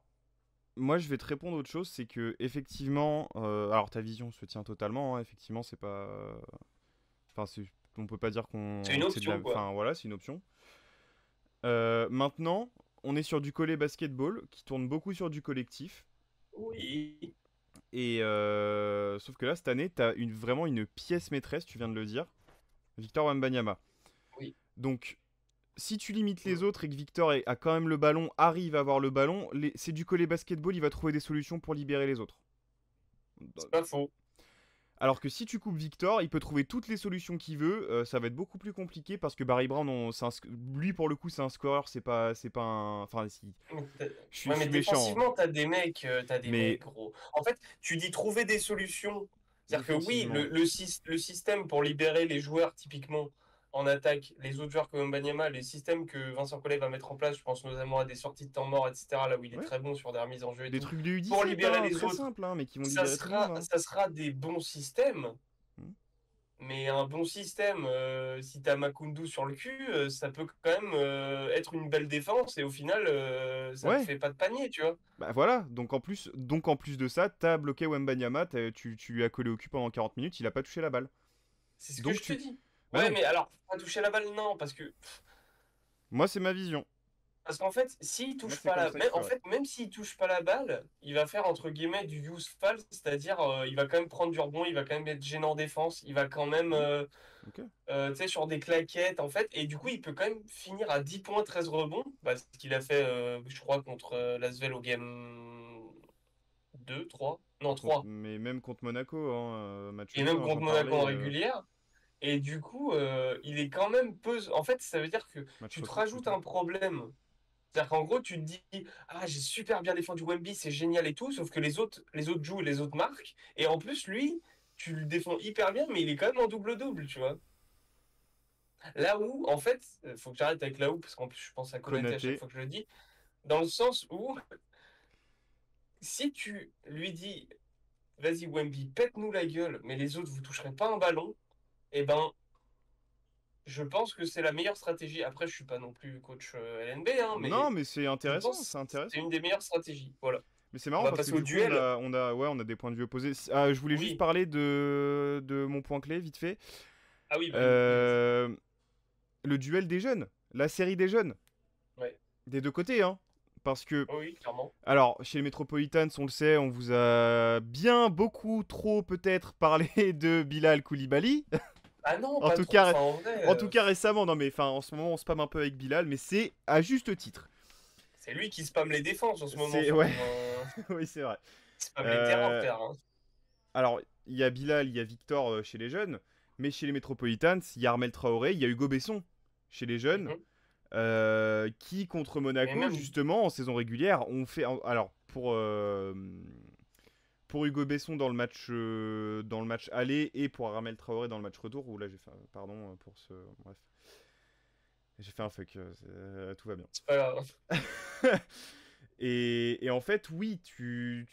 moi, je vais te répondre autre chose, c'est que effectivement, alors ta vision se tient totalement, hein, effectivement, c'est pas, enfin, on peut pas dire C'est une que c'est de la, option, quoi. enfin voilà, c'est une option. Maintenant, on est sur du collet basketball qui tourne beaucoup sur du collectif. Oui. Et sauf que là, cette année, t'as vraiment une pièce maîtresse, tu viens de le dire, Victor Wembanyama. Oui. Donc, si tu limites les autres et que Victor a quand même le ballon, arrive à avoir le ballon, c'est du collet basketball, il va trouver des solutions pour libérer les autres. C'est pas faux. Alors que si tu coupes Victor, il peut trouver toutes les solutions qu'il veut. Ça va être beaucoup plus compliqué parce que Barry Brown, lui pour le coup, c'est un scoreur, c'est pas un. Enfin, si. Je Ouais, mais suis méchant, hein. défensivement, t'as des Mais mecs, gros. En fait, tu dis trouver des solutions. C'est-à-dire que oui, défensivement. le système pour libérer les joueurs, typiquement en attaque, les autres joueurs comme Mbanyama, les systèmes que Vincent Collet va mettre en place, je pense notamment à des sorties de temps mort, etc., là où il est Ouais. très bon sur des remises en jeu et Des tout, trucs de pour U17, libérer hein, les très autres, simple, hein, mais qui vont libérer tout le monde. Hein. ça sera des bons systèmes. Hmm. Mais un bon système, si t'as Makundu sur le cul, ça peut quand même être une belle défense et au final, ça te Ouais, fait pas de panier, tu vois. bah voilà. Donc en plus de ça, t'as bloqué Wembanyama, tu lui as collé au cul pendant 40 minutes, il a pas touché la balle. C'est ce que Donc je te tu. dis. Bah Ouais, non, mais alors, pas toucher la balle, non, moi c'est ma vision. parce qu'en fait, s'il Moi touche c'est pas comme la, ça que je même, en ferais. fait, même s'il touche pas la balle, il va faire entre guillemets du useful, c'est-à-dire il va quand même prendre du rebond, il va quand même être gênant en défense, il va quand même, Hmm, ok. tu sais, sur des claquettes, en fait, et du coup, il peut quand même finir à 10 points, 13 rebonds, bah, ce qu'il a fait, je crois, contre l'Asvel au game 2 3 non 3 Mais même contre Monaco, hein, match et 2, même hein, contre j'en Monaco en parlais. régulière. Et du coup, il est quand même peu. En fait, ça veut dire que Match tu te retour rajoutes plutôt. un problème. C'est-à-dire qu'en gros, tu te dis, ah, j'ai super bien défendu Wemby, c'est génial et tout, sauf que les autres jouent et les autres marquent. Et en plus, lui, tu le défends hyper bien, mais il est quand même en double-double, tu vois. Là où, en fait, faut que j'arrête avec là où, parce qu'en plus, je pense à Konaté à chaque Konaté. fois que je le dis, dans le sens où, si tu lui dis, vas-y, Wemby, pète-nous la gueule, mais les autres, vous toucherez pas un ballon, eh ben, je pense que c'est la meilleure stratégie. Après, je suis pas non plus coach LNB, hein, Non, mais mais c'est je intéressant, pense c'est que c'est une intéressant. des meilleures stratégies. Voilà. Mais c'est On marrant va parce que passer au du coup, on duel. a, on a, ouais, on a des points de vue opposés. Ah, je voulais juste Oui. parler de mon point clé, vite fait. Ah oui, vas-y, vas-y, vas-y. Euh, le duel des jeunes, la série des jeunes, Ouais. des deux côtés, hein. Parce que, Oui, oui, clairement. alors, chez les Metropolitans, on le sait, on vous a bien beaucoup trop peut-être parlé de Bilal Koulibaly. Ah non, en pas tout trop. cas, Enfin, en vrai, en tout cas récemment, non mais enfin en ce moment on spam un peu avec Bilal, mais c'est à juste titre. c'est lui qui spamme les défenses en ce moment, C'est ouais, surtout. Hein. oui c'est vrai. Il spamme les terrains, Euh, frère. Hein. alors il y a Bilal, il y a Victor chez les jeunes, mais chez les Metropolitans, il y a Armel Traoré, il y a Hugo Besson chez les jeunes, Mhm. qui contre Mais Monaco même. justement en saison régulière ont fait alors pour Hugo Besson dans le match aller et pour Armel Traoré dans le match retour où là j'ai fait pardon pour ce bref. J'ai fait un fuck, tout va bien. C'est pas grave. et en fait, oui, tu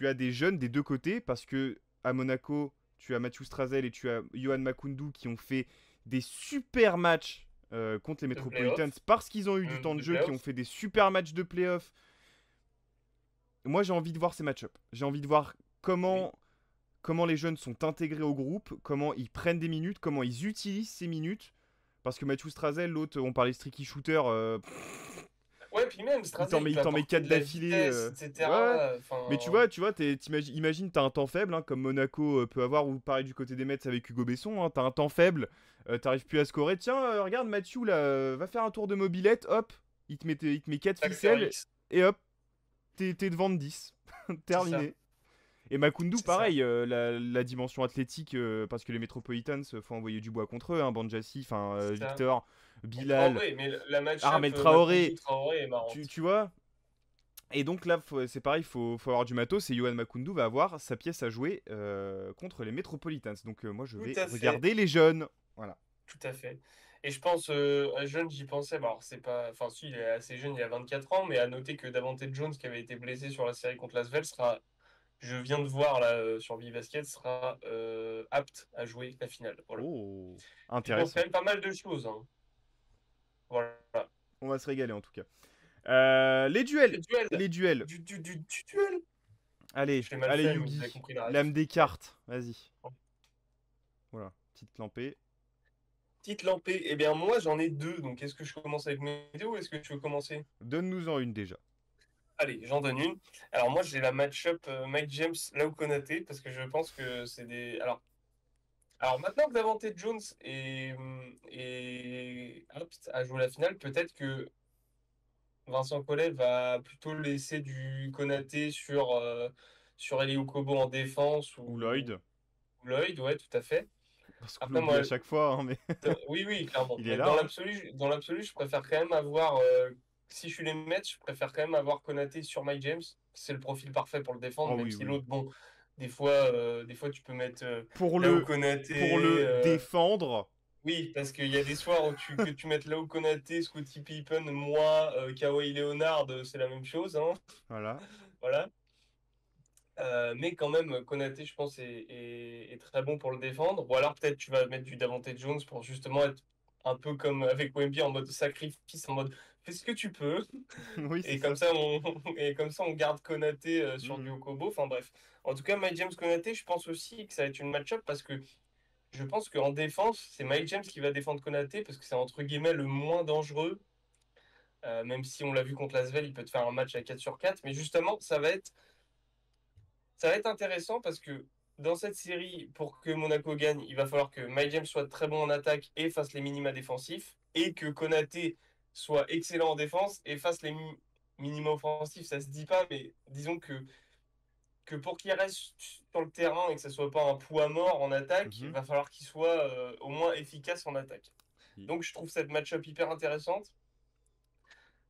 as des jeunes des deux côtés parce que à Monaco, tu as Mathieu Strazel et tu as Johan Makundu qui ont fait des super matchs contre les De Metropolitans playoff. parce qu'ils ont eu du temps de De jeu, qui ont playoff. fait des super matchs de playoff. Moi, j'ai envie de voir ces match-ups. J'ai envie de voir Oui. comment les jeunes sont intégrés au groupe, comment ils prennent des minutes, comment ils utilisent ces minutes. Parce que Mathieu Strazel, l'autre, on parlait streaky shooter, Ouais, puis même, Strazel, il il peut t'en met apporter 4 de la d'affilée. vitesse, Ouais. etc. Mais tu Enfin. vois, imagine, t'as un temps faible, hein, comme Monaco peut avoir, ou pareil du côté des Mets avec Hugo Besson, hein, t'as un temps faible, t'arrives plus à scorer. Tiens, regarde Mathieu, là, va faire un tour de mobilette, hop, il te met 4 Facteur ficelles, X. et hop, t'es devant de 10. C'est ça. Terminé. Et Makundu, C'est ça. pareil, la dimension athlétique, parce que les Metropolitans, faut envoyer du bois contre eux, hein, Banjassi, C'est ça. Victor, Et Bilal, Traoré, mais la match-up Armel Traoré, Makundu-Traoré est tu, marrante. tu vois. Et donc là, c'est pareil, faut avoir du matos. Et Johan Makundu va avoir sa pièce à jouer contre les Metropolitans. Donc moi, je Tout vais à fait. regarder les jeunes. Voilà. Tout à fait. Et je pense, un jeune, j'y pensais, bah, alors c'est pas, enfin si, il est assez jeune, il a 24 ans, mais à noter que Davante Jones, qui avait été blessé sur la série contre l'Asvel, sera, je viens de voir là sur Basket, sera apte à jouer la finale. Voilà. Oh, Il pense quand intéressant. même pas mal de choses. Hein. Voilà. On va se régaler en tout cas. Les duels. Le duel, Les duels. du duel. Allez, Je l'ai mal allez fait, mais vous avez Yugi. compris la Lame ref. des cartes. Vas-y. Voilà, petite clampée. Petite lampée. Eh bien, moi, j'en ai deux. Donc, est-ce que je commence avec mes deux ou est-ce que tu veux commencer? Donne-nous-en une déjà. Allez, j'en donne une. Alors, moi, j'ai la match-up Mike James, Lau Konaté, parce que je pense que c'est des. Alors maintenant que Davante Jones est apte à jouer la finale, peut-être que Vincent Collet va plutôt laisser du Konaté sur Eli Okobo en défense Ou ou Lloyd. Lloyd, ouais, tout à fait. Parce qu'on Après, l'oublie moi, à chaque fois, hein, mais oui, oui, clairement. il est Mais là, hein. dans l'absolu, je préfère quand même avoir, si je suis les Mets, je préfère quand même avoir Konaté sur Mike James. C'est le profil parfait pour le défendre, Oh même oui, si oui. l'autre, bon, des fois, tu peux mettre Pour là où le, pour Konaté. le défendre, Oui, parce qu'il y a des soirs où que tu mettes là où Konaté, Scottie Pippen, moi, Kawhi Leonard, c'est la même chose, hein. voilà. Voilà. Mais quand même, Konaté, je pense, est très bon pour le défendre. Ou alors peut-être tu vas mettre du Davante Jones pour justement être un peu comme avec Wemby en mode sacrifice, en mode fais ce que tu peux. Oui, c'est Et ça. comme ça, et comme ça, on garde Konaté sur du Mhm. Okobo. Enfin bref. En tout cas, Mike James Konaté, je pense aussi que ça va être une match-up parce que je pense qu'en défense, c'est Mike James qui va défendre Konaté parce que c'est entre guillemets le moins dangereux. Même si on l'a vu contre l'Asvel, il peut te faire un match à 4 sur 4. Mais justement, ça va être intéressant parce que dans cette série, pour que Monaco gagne, il va falloir que Mike James soit très bon en attaque et fasse les minima défensifs, et que Konaté soit excellent en défense et fasse les minima offensifs. Ça se dit pas, mais disons que pour qu'il reste sur le terrain et que ça soit pas un poids mort en attaque, il Mhm. va falloir qu'il soit au moins efficace en attaque. Et Donc je trouve cette match-up hyper intéressante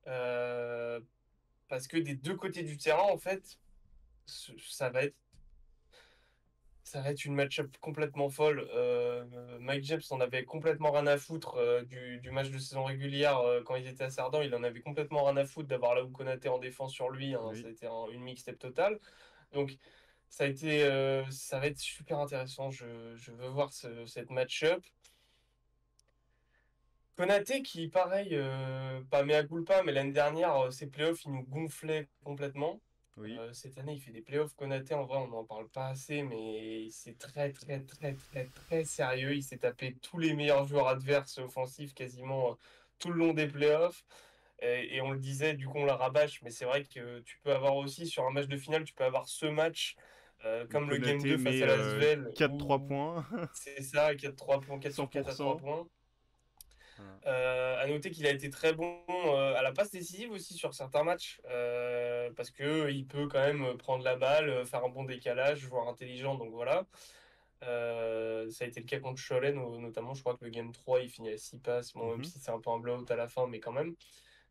euh, parce que des deux côtés du terrain, en fait, ça va être Ça va être une match-up complètement folle. Mike James en avait complètement rien à foutre du match de saison régulière quand il était à Sardan. Il en avait complètement rien à foutre d'avoir Lau Konaté en défense sur lui, hein. oui. Ça a été une mixtape totale. Donc ça va être super intéressant. Je veux voir cette match-up. Konaté qui, pareil, pas mea culpa, mais l'année dernière, ses playoffs, il nous gonflait complètement. Oui. Cette année, il fait des playoffs. Konaté, en vrai, on n'en parle pas assez, mais c'est très, très, très, très, très sérieux. Il s'est tapé tous les meilleurs joueurs adverses offensifs quasiment tout le long des playoffs. Et on le disait, du coup, on la rabâche, mais c'est vrai que tu peux avoir aussi, sur un match de finale, tu peux avoir ce match, Ou comme le Game Konaté 2 face met à l'Asvel, 4-3 où points. c'est ça, 4 3 points, 4 sur 4 à 3 100%. points. Voilà. À noter qu'il a été très bon à la passe décisive aussi sur certains matchs, parce que il peut quand même prendre la balle, faire un bon décalage, joueur intelligent, donc voilà. Ça a été le cas contre Cholet, notamment, je crois que le Game 3, il finit à 6 passes, bon, même Mhm. si c'est un peu un blowout à la fin, mais quand même.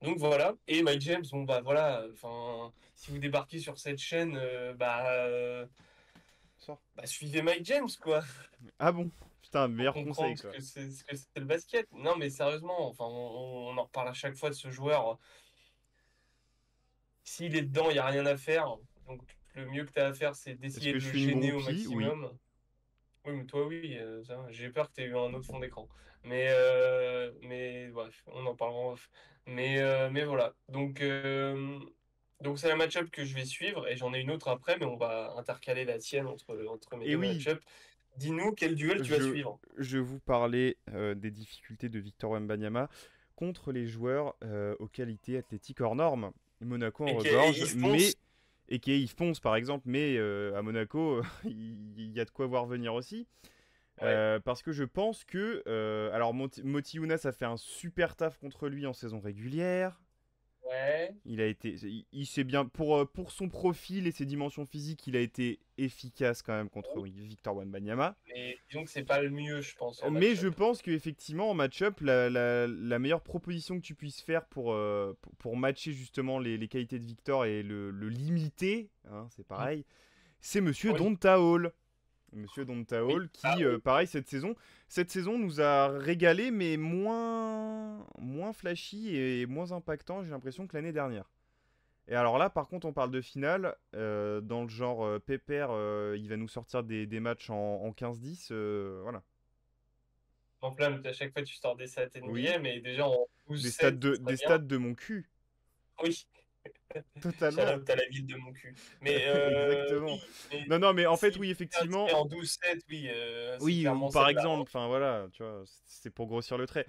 Donc voilà, et Mike James, bon bah voilà, enfin, si vous débarquez sur cette chaîne, Ça. suivez Mike James, quoi, Ah bon? Putain, pour meilleur conseil, comprendre quoi. ce que c'est le basket. Non, mais sérieusement, enfin, on en reparle à chaque fois de ce joueur. S'il est dedans, il n'y a rien à faire. Donc le mieux que tu as à faire, c'est Est-ce d'essayer que de je le suis une gêner au groupie? Oui. maximum. Oui, mais toi, oui, j'ai peur que tu aies eu un autre fond d'écran. Mais bref, on en parlera en off. Mais voilà. Donc c'est la match-up que je vais suivre et j'en ai une autre après, mais on va intercaler la tienne entre mes Et deux oui, match-up. Dis-nous quel duel tu vas je, suivre. je vous parlais des difficultés de Victor Wembanyama contre les joueurs aux qualités athlétiques hors normes. Monaco en Et regorge, Yves Ponce. mais et qui est Yves Ponce par exemple, mais à Monaco, il y a de quoi voir venir aussi. Ouais, Parce que je pense que alors Moti Younas a fait un super taf contre lui en saison régulière. ouais. Il s'est bien pour son profil et ses dimensions physiques, il a été efficace quand même contre Victor Wembanyama. Mais disons que c'est pas le mieux, je pense, en Mais je match-up. pense qu'effectivement, en match-up, la meilleure proposition que tu puisses faire pour matcher justement les qualités de Victor et le limiter, hein, c'est Mm. pareil, c'est Monsieur Oui, Donta Hall. Monsieur Donta oui. Hall Ah qui, oui. pareil, cette saison nous a régalé, mais moins flashy et moins impactant, j'ai l'impression, que l'année dernière. Et alors là, par contre, on parle de finale, dans le genre Pépère, il va nous sortir des matchs en 15-10, voilà. En plein, à chaque fois tu sors des stats Oui, NBA, mais déjà en 12-7, ça serait des bien. stades de mon cul. Oui. Totalement. Shout-out à la ville de mon cul. Mais Exactement. oui, mais Non, non, mais en fait, s'il oui, peut tirer effectivement. en 12-7, oui, c'est Oui, ou clairement par celle-là, exemple, hein. enfin voilà, tu vois, c'est pour grossir le trait.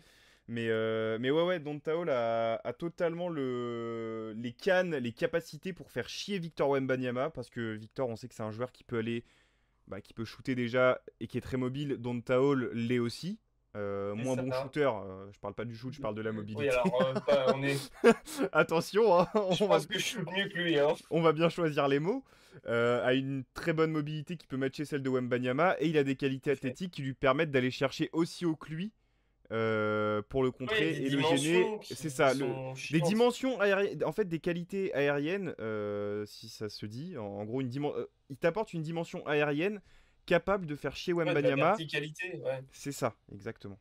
Mais ouais, ouais, Donta Hall a totalement les cannes, les capacités pour faire chier Victor Wembanyama, parce que Victor, on sait que c'est un joueur qui peut aller, bah, qui peut shooter déjà et qui est très mobile. Donta Hall l'est aussi. C'est Moins bon ça. shooter, je parle pas du shoot, je parle de la Oui, mobilité. alors, on est... Attention, hein, Je pense que je shoot mieux que lui, hein. on va bien choisir les mots. A une très bonne mobilité qui peut matcher celle de Wembanyama, et il a des qualités Parfait. athlétiques qui lui permettent d'aller chercher aussi haut que lui pour le Ouais, contrer des et le gêner. dimensions C'est qui ça, sont des chiantes. dimensions aériennes, en fait des qualités aériennes, si ça se dit. En gros, il t'apporte une dimension aérienne capable de faire chier Ouais, de la Wembanyama. verticalité, ouais, C'est ça, exactement.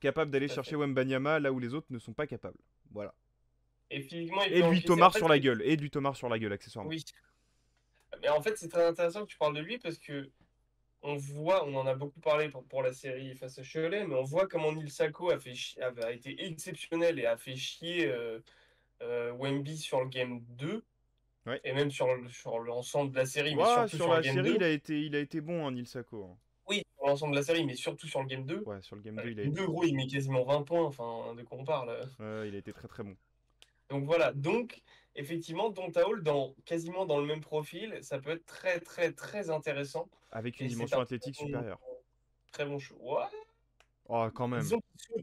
Capable d'aller tout à chercher fait. Wembanyama là où les autres ne sont pas capables. Voilà. Et physiquement, il Et peut de lui encaisser. En tomar fait, sur la gueule. Et de lui tomar sur la gueule, accessoirement. oui. Mais en fait, c'est très intéressant que tu parles de lui parce que on voit, on en a beaucoup parlé pour la série face à Cholet, mais on voit comment Neil Sacco a été exceptionnel et a fait chier Wemby sur le game 2 Ouais. et même sur l'ensemble de la série, mais Ouais, surtout sur sur le la game série, 2. il a été bon, hein, Neil Sacco, hein. Oui, sur l'ensemble de la série, mais surtout sur le game 2. Ouais, sur le Game 2, Le il a game été 2, bon. gros, il met quasiment 20 points, enfin, de quoi on parle. Il a été très très bon. Donc voilà, donc effectivement, Donta Hall, quasiment dans le même profil, ça peut être très très très intéressant. Avec une Et c'est dimension un athlétique supérieure. très bon choix. Ouais, Oh, quand même. disons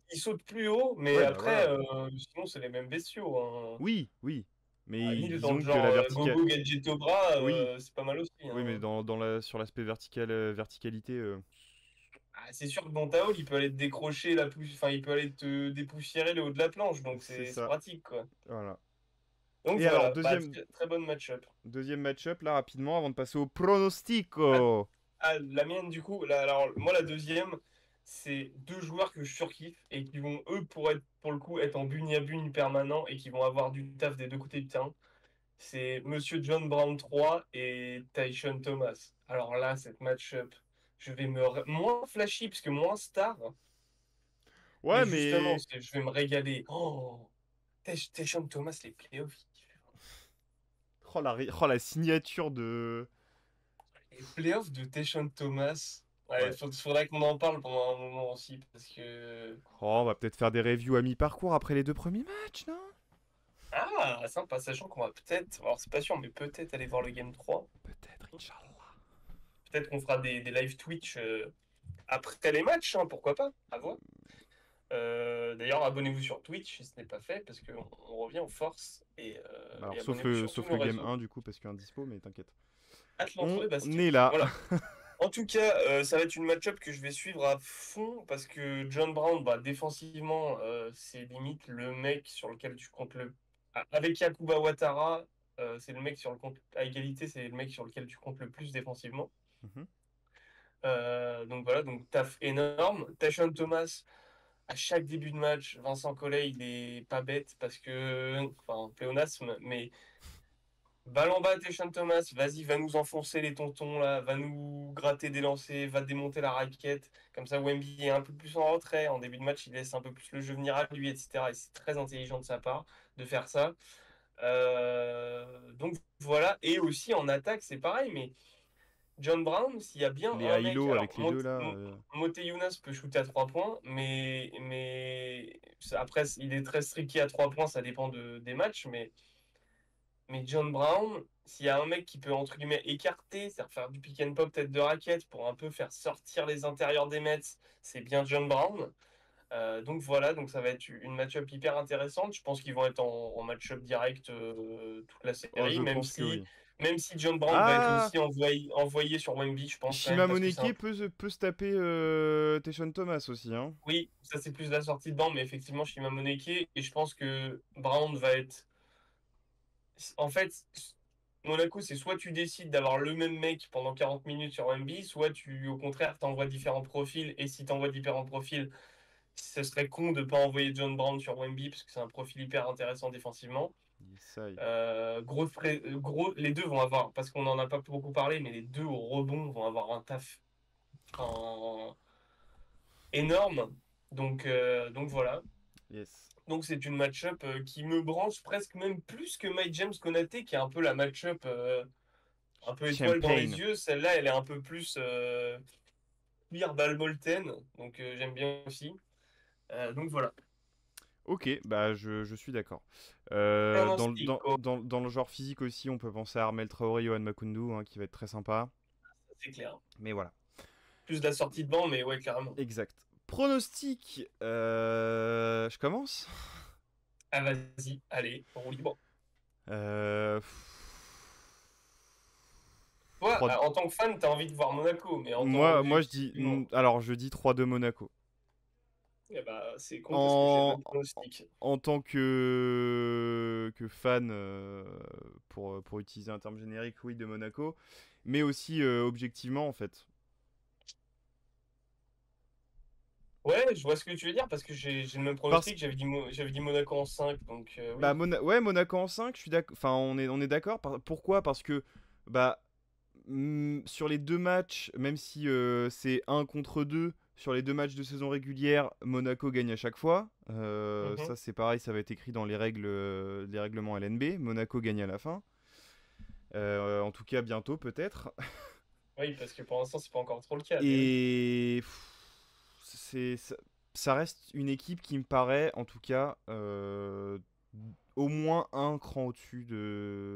qu'il saute plus haut, mais Ouais, bah après, voilà. sinon c'est les mêmes bestiaux, hein. Oui, oui. À la Mais limite, dans le disons que genre la verticale. Gogo Gadget au bras, Oui, c'est pas mal aussi, oui, mais hein. sur l'aspect verticalité. Ah, c'est sûr que Donta Hall, il peut aller te décrocher enfin, il peut aller te dépoussiérer le haut de la planche, donc C'est c'est ça. pratique, quoi. Voilà. Donc Et alors, voilà, bah, très bonne match-up. deuxième match-up, là, rapidement, avant de passer au Ah, pronostico. ah, la mienne, du coup, alors moi, la deuxième, c'est deux joueurs que je surkiffe et qui vont, eux, pour le coup, être en bugne à bugne permanent et qui vont avoir du taf des deux côtés du terrain. C'est Monsieur John Brown 3 et Tyshon Thomas. Alors là, cette match-up, je vais moins flashy, parce que moins star, mais Ouais, justement, mais. je vais me régaler. Oh, Tyshon Thomas, les playoffs. Oh, la signature de. Les playoffs de Tyshon Thomas. Ouais, Ouais. faudrait qu'on en parle pendant un moment aussi, parce que Oh, on va peut-être faire des reviews à mi-parcours après les deux premiers matchs, non? ah, sympa, sachant qu'on va peut-être, alors c'est pas sûr, mais peut-être aller voir le Game 3. Peut-être, Inch'Allah. Peut-être qu'on fera des live Twitch après les matchs, hein, pourquoi pas, à voir. D'ailleurs, abonnez-vous sur Twitch si ce n'est pas fait, parce qu'on revient en force. Et Alors, abonnez-vous sur tous sauf nos le game réseaux. 1, du coup, parce qu'il y a un dispo, mais t'inquiète. Atlanta On et basket. est là. Voilà. En tout cas, ça va être une match-up que je vais suivre à fond, parce que John Brown, bah, défensivement, c'est limite le mec sur lequel tu comptes le... Avec Yakuba Ouattara, c'est le mec sur le compte... À égalité, c'est le mec sur lequel tu comptes le plus défensivement. Mhm. Donc voilà, donc taf énorme. Tashon Thomas, à chaque début de match, Vincent Collet, il est pas bête parce que, enfin, pléonasme, mais balle en bas, Tashon Thomas, vas-y, va nous enfoncer les tontons là, va nous gratter des lancers, va démonter la raquette. Comme ça, Wemby est un peu plus en retrait. En début de match, il laisse un peu plus le jeu venir à lui, etc. Et c'est très intelligent de sa part de faire ça. Donc voilà, et aussi en attaque, c'est pareil, mais John Brown, s'il y a bien Les un mec. high-low Alors, avec les deux, là. Mote Younas peut shooter à 3 points, mais après, il est très streaky à 3 points, ça dépend des matchs. Mais John Brown, s'il y a un mec qui peut, entre guillemets, écarter, c'est-à-dire faire du pick and pop tête de raquette pour un peu faire sortir les intérieurs des Mets, c'est bien John Brown. Donc voilà, donc ça va être une match-up hyper intéressante. Je pense qu'ils vont être en match-up direct toute la Oh, série, je pense que oui. même si John Brown va être Ah, aussi envoyé sur Wemby, je pense quand même, Shima parce que c'est un... Moneke peut se taper Teshon Thomas aussi, hein. Oui, ça c'est plus la sortie de banc, mais effectivement, Shima Moneke, et je pense que Brown va être... En fait, Monaco, c'est soit tu décides d'avoir le même mec pendant 40 minutes sur Wemby, soit tu, au contraire, t'envoies différents profils, et si t'envoies différents profils, ce serait con de ne pas envoyer John Brown sur Wemby parce que c'est un profil hyper intéressant défensivement. Essaye. Les deux vont avoir, parce qu'on n'en a pas beaucoup parlé, mais les deux au rebond vont avoir un taf énorme. Donc voilà. Yes. Donc c'est une match-up qui me branche presque même plus que Mike James Konaté, qui est un peu la match-up un peu étoile dans les Champagne. yeux. Celle-là, elle est un peu plus cuir Balmolten, donc j'aime bien aussi. Donc voilà. Ok, bah je suis d'accord. Pronostico, Dans le genre physique aussi, on peut penser à Armel Traoré, Yohan Makoundou, hein, qui va être très sympa. c'est clair. Mais voilà. Plus de la sortie de banc, mais ouais, carrément. Exact. Pronostic. Je commence. Ah, vas-y, allez, roue libre. euh... Toi, 3... en tant que fan, t'as envie de voir Monaco, mais en tant moi je dis. objectivement, Alors, je dis 3-2 Monaco. eh bah, c'est con parce que j'ai le En, même pronostic. en tant que fan, pour utiliser un terme générique, oui, de Monaco, mais aussi objectivement, en fait. Ouais, je vois ce que tu veux dire parce que j'ai le même Parce pronostic. J'avais dit Monaco en 5, donc bah, oui. ouais, Monaco en 5, je suis d'accord. Enfin, on est d'accord. Pourquoi? Parce que bah, sur les deux matchs, même si c'est un contre 2 sur les deux matchs de saison régulière, Monaco gagne à chaque fois. Mhm. Ça, c'est pareil, ça va être écrit dans les règlements LNB. Monaco gagne à la fin. En tout cas, bientôt, peut-être. Oui, parce que pour l'instant, c'est pas encore trop le cas, mais oui. Et ça reste une équipe qui me paraît, en tout cas, au moins un cran au-dessus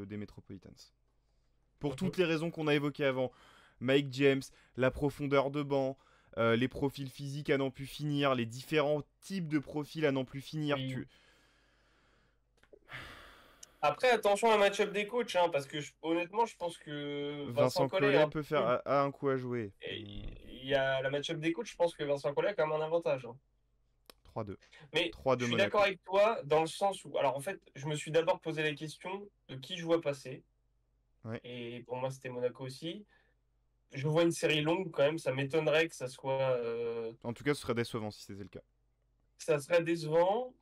des Metropolitans. Pour Mhm. toutes les raisons qu'on a évoquées avant. Mike James, la profondeur de banc, les profils physiques à n'en plus finir, les différents types de profils à n'en plus finir. Oui. Après, attention à la match-up des coachs, hein, parce que honnêtement, je pense que Vincent Vincent Collet est Collet un peut faire peu. a un coup à jouer. Il y a la match-up des coachs, je pense que Vincent Collet a quand même un avantage, hein. 3-2. Mais 3-2 je suis d'accord Monaco. avec toi dans le sens où, alors en fait, je me suis d'abord posé la question de qui je vois passer. Ouais. Et pour moi, c'était Monaco aussi. Je vois une série longue quand même, ça m'étonnerait que ça soit. En tout cas, ce serait décevant si c'était le cas. Ça serait décevant.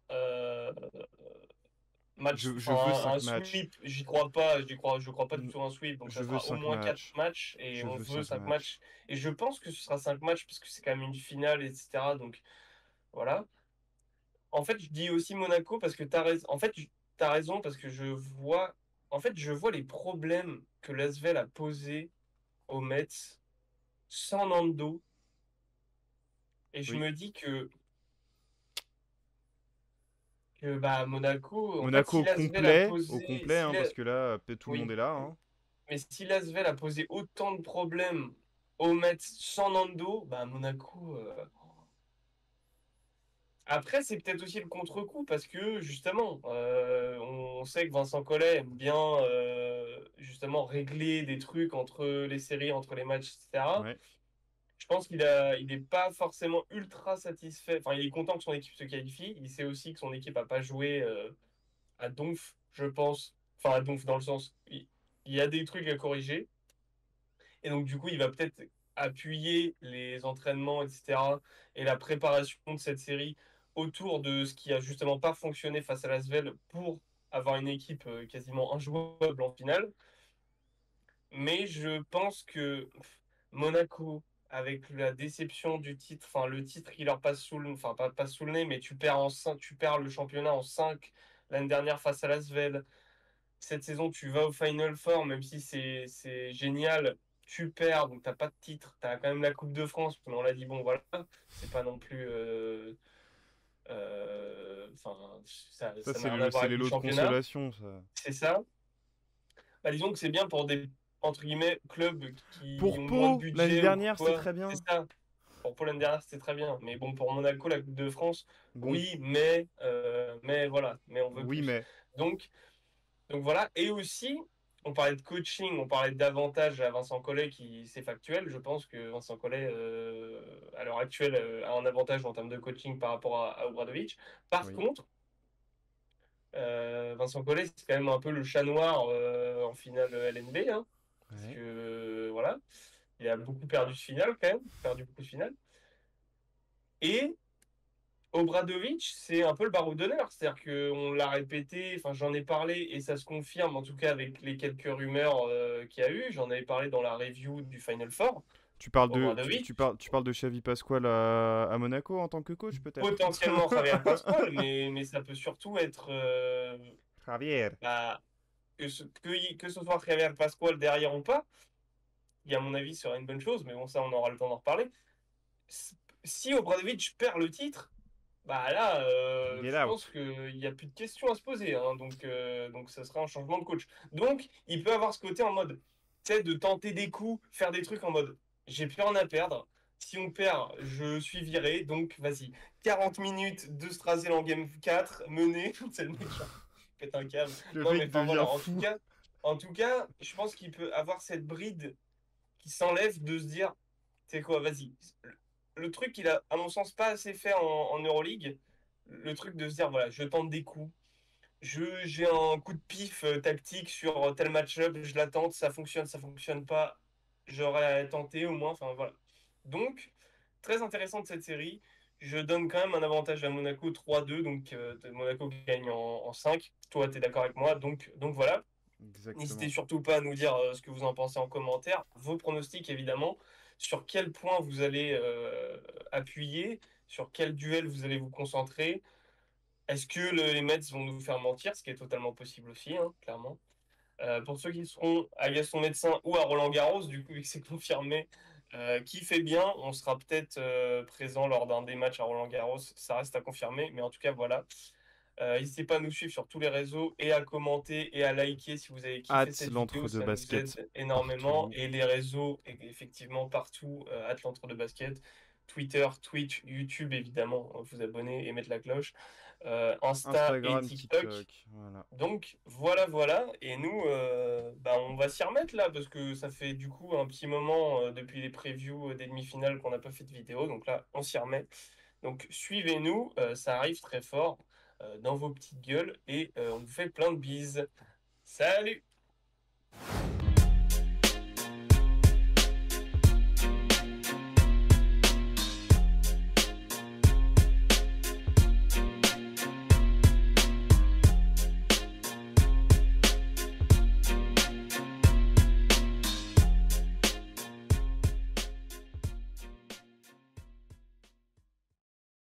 Je veux Enfin, un 5 matchs. sweep, j'y crois pas, je crois pas du tout à un sweep, donc ça Je veux sera au 5 moins 4 matchs. matchs et Je on veux veut 5 5 matchs. matchs. Et je pense que ce sera 5 matchs parce que c'est quand même une finale, etc. Donc voilà. En fait, je dis aussi Monaco parce que t'as raison. En fait, t'as raison parce que je vois les problèmes que l'Asvel a posés au Mets sans Nando. Et je Oui. me dis que bah, Monaco, en fait, Monaco si l'Asvel a au posé, complet, hein, parce que là, tout le monde oui, est là. Hein. mais si l'Asvel a posé autant de problèmes au Mets sans Nando, bah Monaco. Après, c'est peut-être aussi le contre-coup parce que justement, on sait que Vincent Collet aime bien justement régler des trucs entre les séries, entre les matchs, etc. Ouais. Je pense il n'est pas forcément ultra satisfait. Enfin, il est content que son équipe se qualifie. Il sait aussi que son équipe n'a pas joué à donf, je pense. Enfin, à donf dans le sens, il y a des trucs à corriger. Et donc, du coup, il va peut-être appuyer les entraînements, etc. et la préparation de cette série autour de ce qui a justement pas fonctionné face à l'Asvel pour avoir une équipe quasiment injouable en finale. Mais je pense que Monaco, avec la déception du titre, enfin le titre qui leur passe sous le, enfin pas sous le nez, mais tu perds le championnat en 5 l'année dernière face à l'Asvel. Cette saison, tu vas au Final Four, même si c'est génial, tu perds, donc t'as pas de titre, t'as quand même la Coupe de France, mais on l'a dit, bon voilà, c'est pas non plus. Enfin, Ça, ça n'a rien à voir c'est avec les le lots de championnat, consolation, ça. c'est ça. Bah, disons que c'est bien pour des, entre guillemets, clubs qui Pour ont moins de Pau, l'année budget ou dernière, c'était quoi, très c'est bien. ça. Pour Paul derrière, c'était très bien. Mais bon, pour Monaco, la Coupe de France, Bon, oui, mais voilà, mais on veut oui, plus. mais. Donc, donc voilà. Et aussi, on parlait de coaching, on parlait d'avantage à Vincent Collet, qui c'est factuel. Je pense que Vincent Collet, à l'heure actuelle, a un avantage en termes de coaching par rapport à Obradovic. Par Oui. contre, Vincent Collet, c'est quand même un peu le chat noir en finale LNB, hein, parce Ouais. que voilà, il a beaucoup perdu ce final quand même, perdu beaucoup de finales. Et Obradovic, c'est un peu le barreau d'honneur. C'est-à-dire qu'on l'a répété, enfin j'en ai parlé et ça se confirme en tout cas avec les quelques rumeurs qu'il y a eu. J'en avais parlé dans la review du Final Four. Tu parles de, Obradovic, tu parles de Xavi Pascual à Monaco en tant que coach, peut-être. potentiellement Javier Pascual, mais ça peut surtout être Javier. bah, que ce soit Javier Pascual derrière ou pas, qui à mon avis serait une bonne chose, mais bon, ça on aura le temps d'en reparler. Si Obradovic perd le titre, bah là, Get je pense out. qu'il n'y a plus de questions à se poser, hein, donc ça sera un changement de coach. Donc, il peut avoir ce côté en mode, tu sais, de tenter des coups, faire des trucs en mode, j'ai plus rien à perdre. Si on perd, je suis viré, donc vas-y. 40 minutes de Strasel en game 4, mené, c'est le mec, genre, pète un câble. Le Non, mais mec enfin devient voilà, fou. en tout cas, je pense qu'il peut avoir cette bride qui s'enlève de se dire, c'est quoi, vas-y. Le truc qu'il a, à mon sens, pas assez fait en Euroleague, le truc de se dire, voilà, je tente des coups, j'ai un coup de pif tactique sur tel match-up, je la tente, ça fonctionne pas, j'aurais tenté au moins, enfin voilà. Donc, très intéressant de cette série. Je donne quand même un avantage à Monaco 3-2, donc Monaco gagne en 5. Toi, tu es d'accord avec moi, donc voilà. N'hésitez Exactement. surtout pas à nous dire ce que vous en pensez en commentaire, vos pronostics évidemment, sur quel point vous allez appuyer, sur quel duel vous allez vous concentrer. Est-ce que les Mets vont nous faire mentir, ce qui est totalement possible aussi, hein, clairement. Pour ceux qui seront à Gaston Médecin ou à Roland Garros, du coup, vu que c'est confirmé, qui fait bien, on sera peut-être présent lors d'un des matchs à Roland Garros, ça reste à confirmer, mais en tout cas, voilà. N'hésitez pas à nous suivre sur tous les réseaux et à commenter et à liker si vous avez kiffé Hâte cette vidéo, l'entre de ça nous basket aide énormément. partout. Et les réseaux, effectivement, partout, l'entre de basket, Twitter, Twitch, YouTube, évidemment, vous abonner et mettre la cloche, Insta et Instagram, TikTok. TikTok. Voilà. Donc voilà, voilà. Et nous, bah, on va s'y remettre là, parce que ça fait du coup un petit moment depuis les previews des demi-finales qu'on n'a pas fait de vidéo. Donc là, on s'y remet. Donc suivez-nous, ça arrive très fort dans vos petites gueules et on vous fait plein de bises. Salut!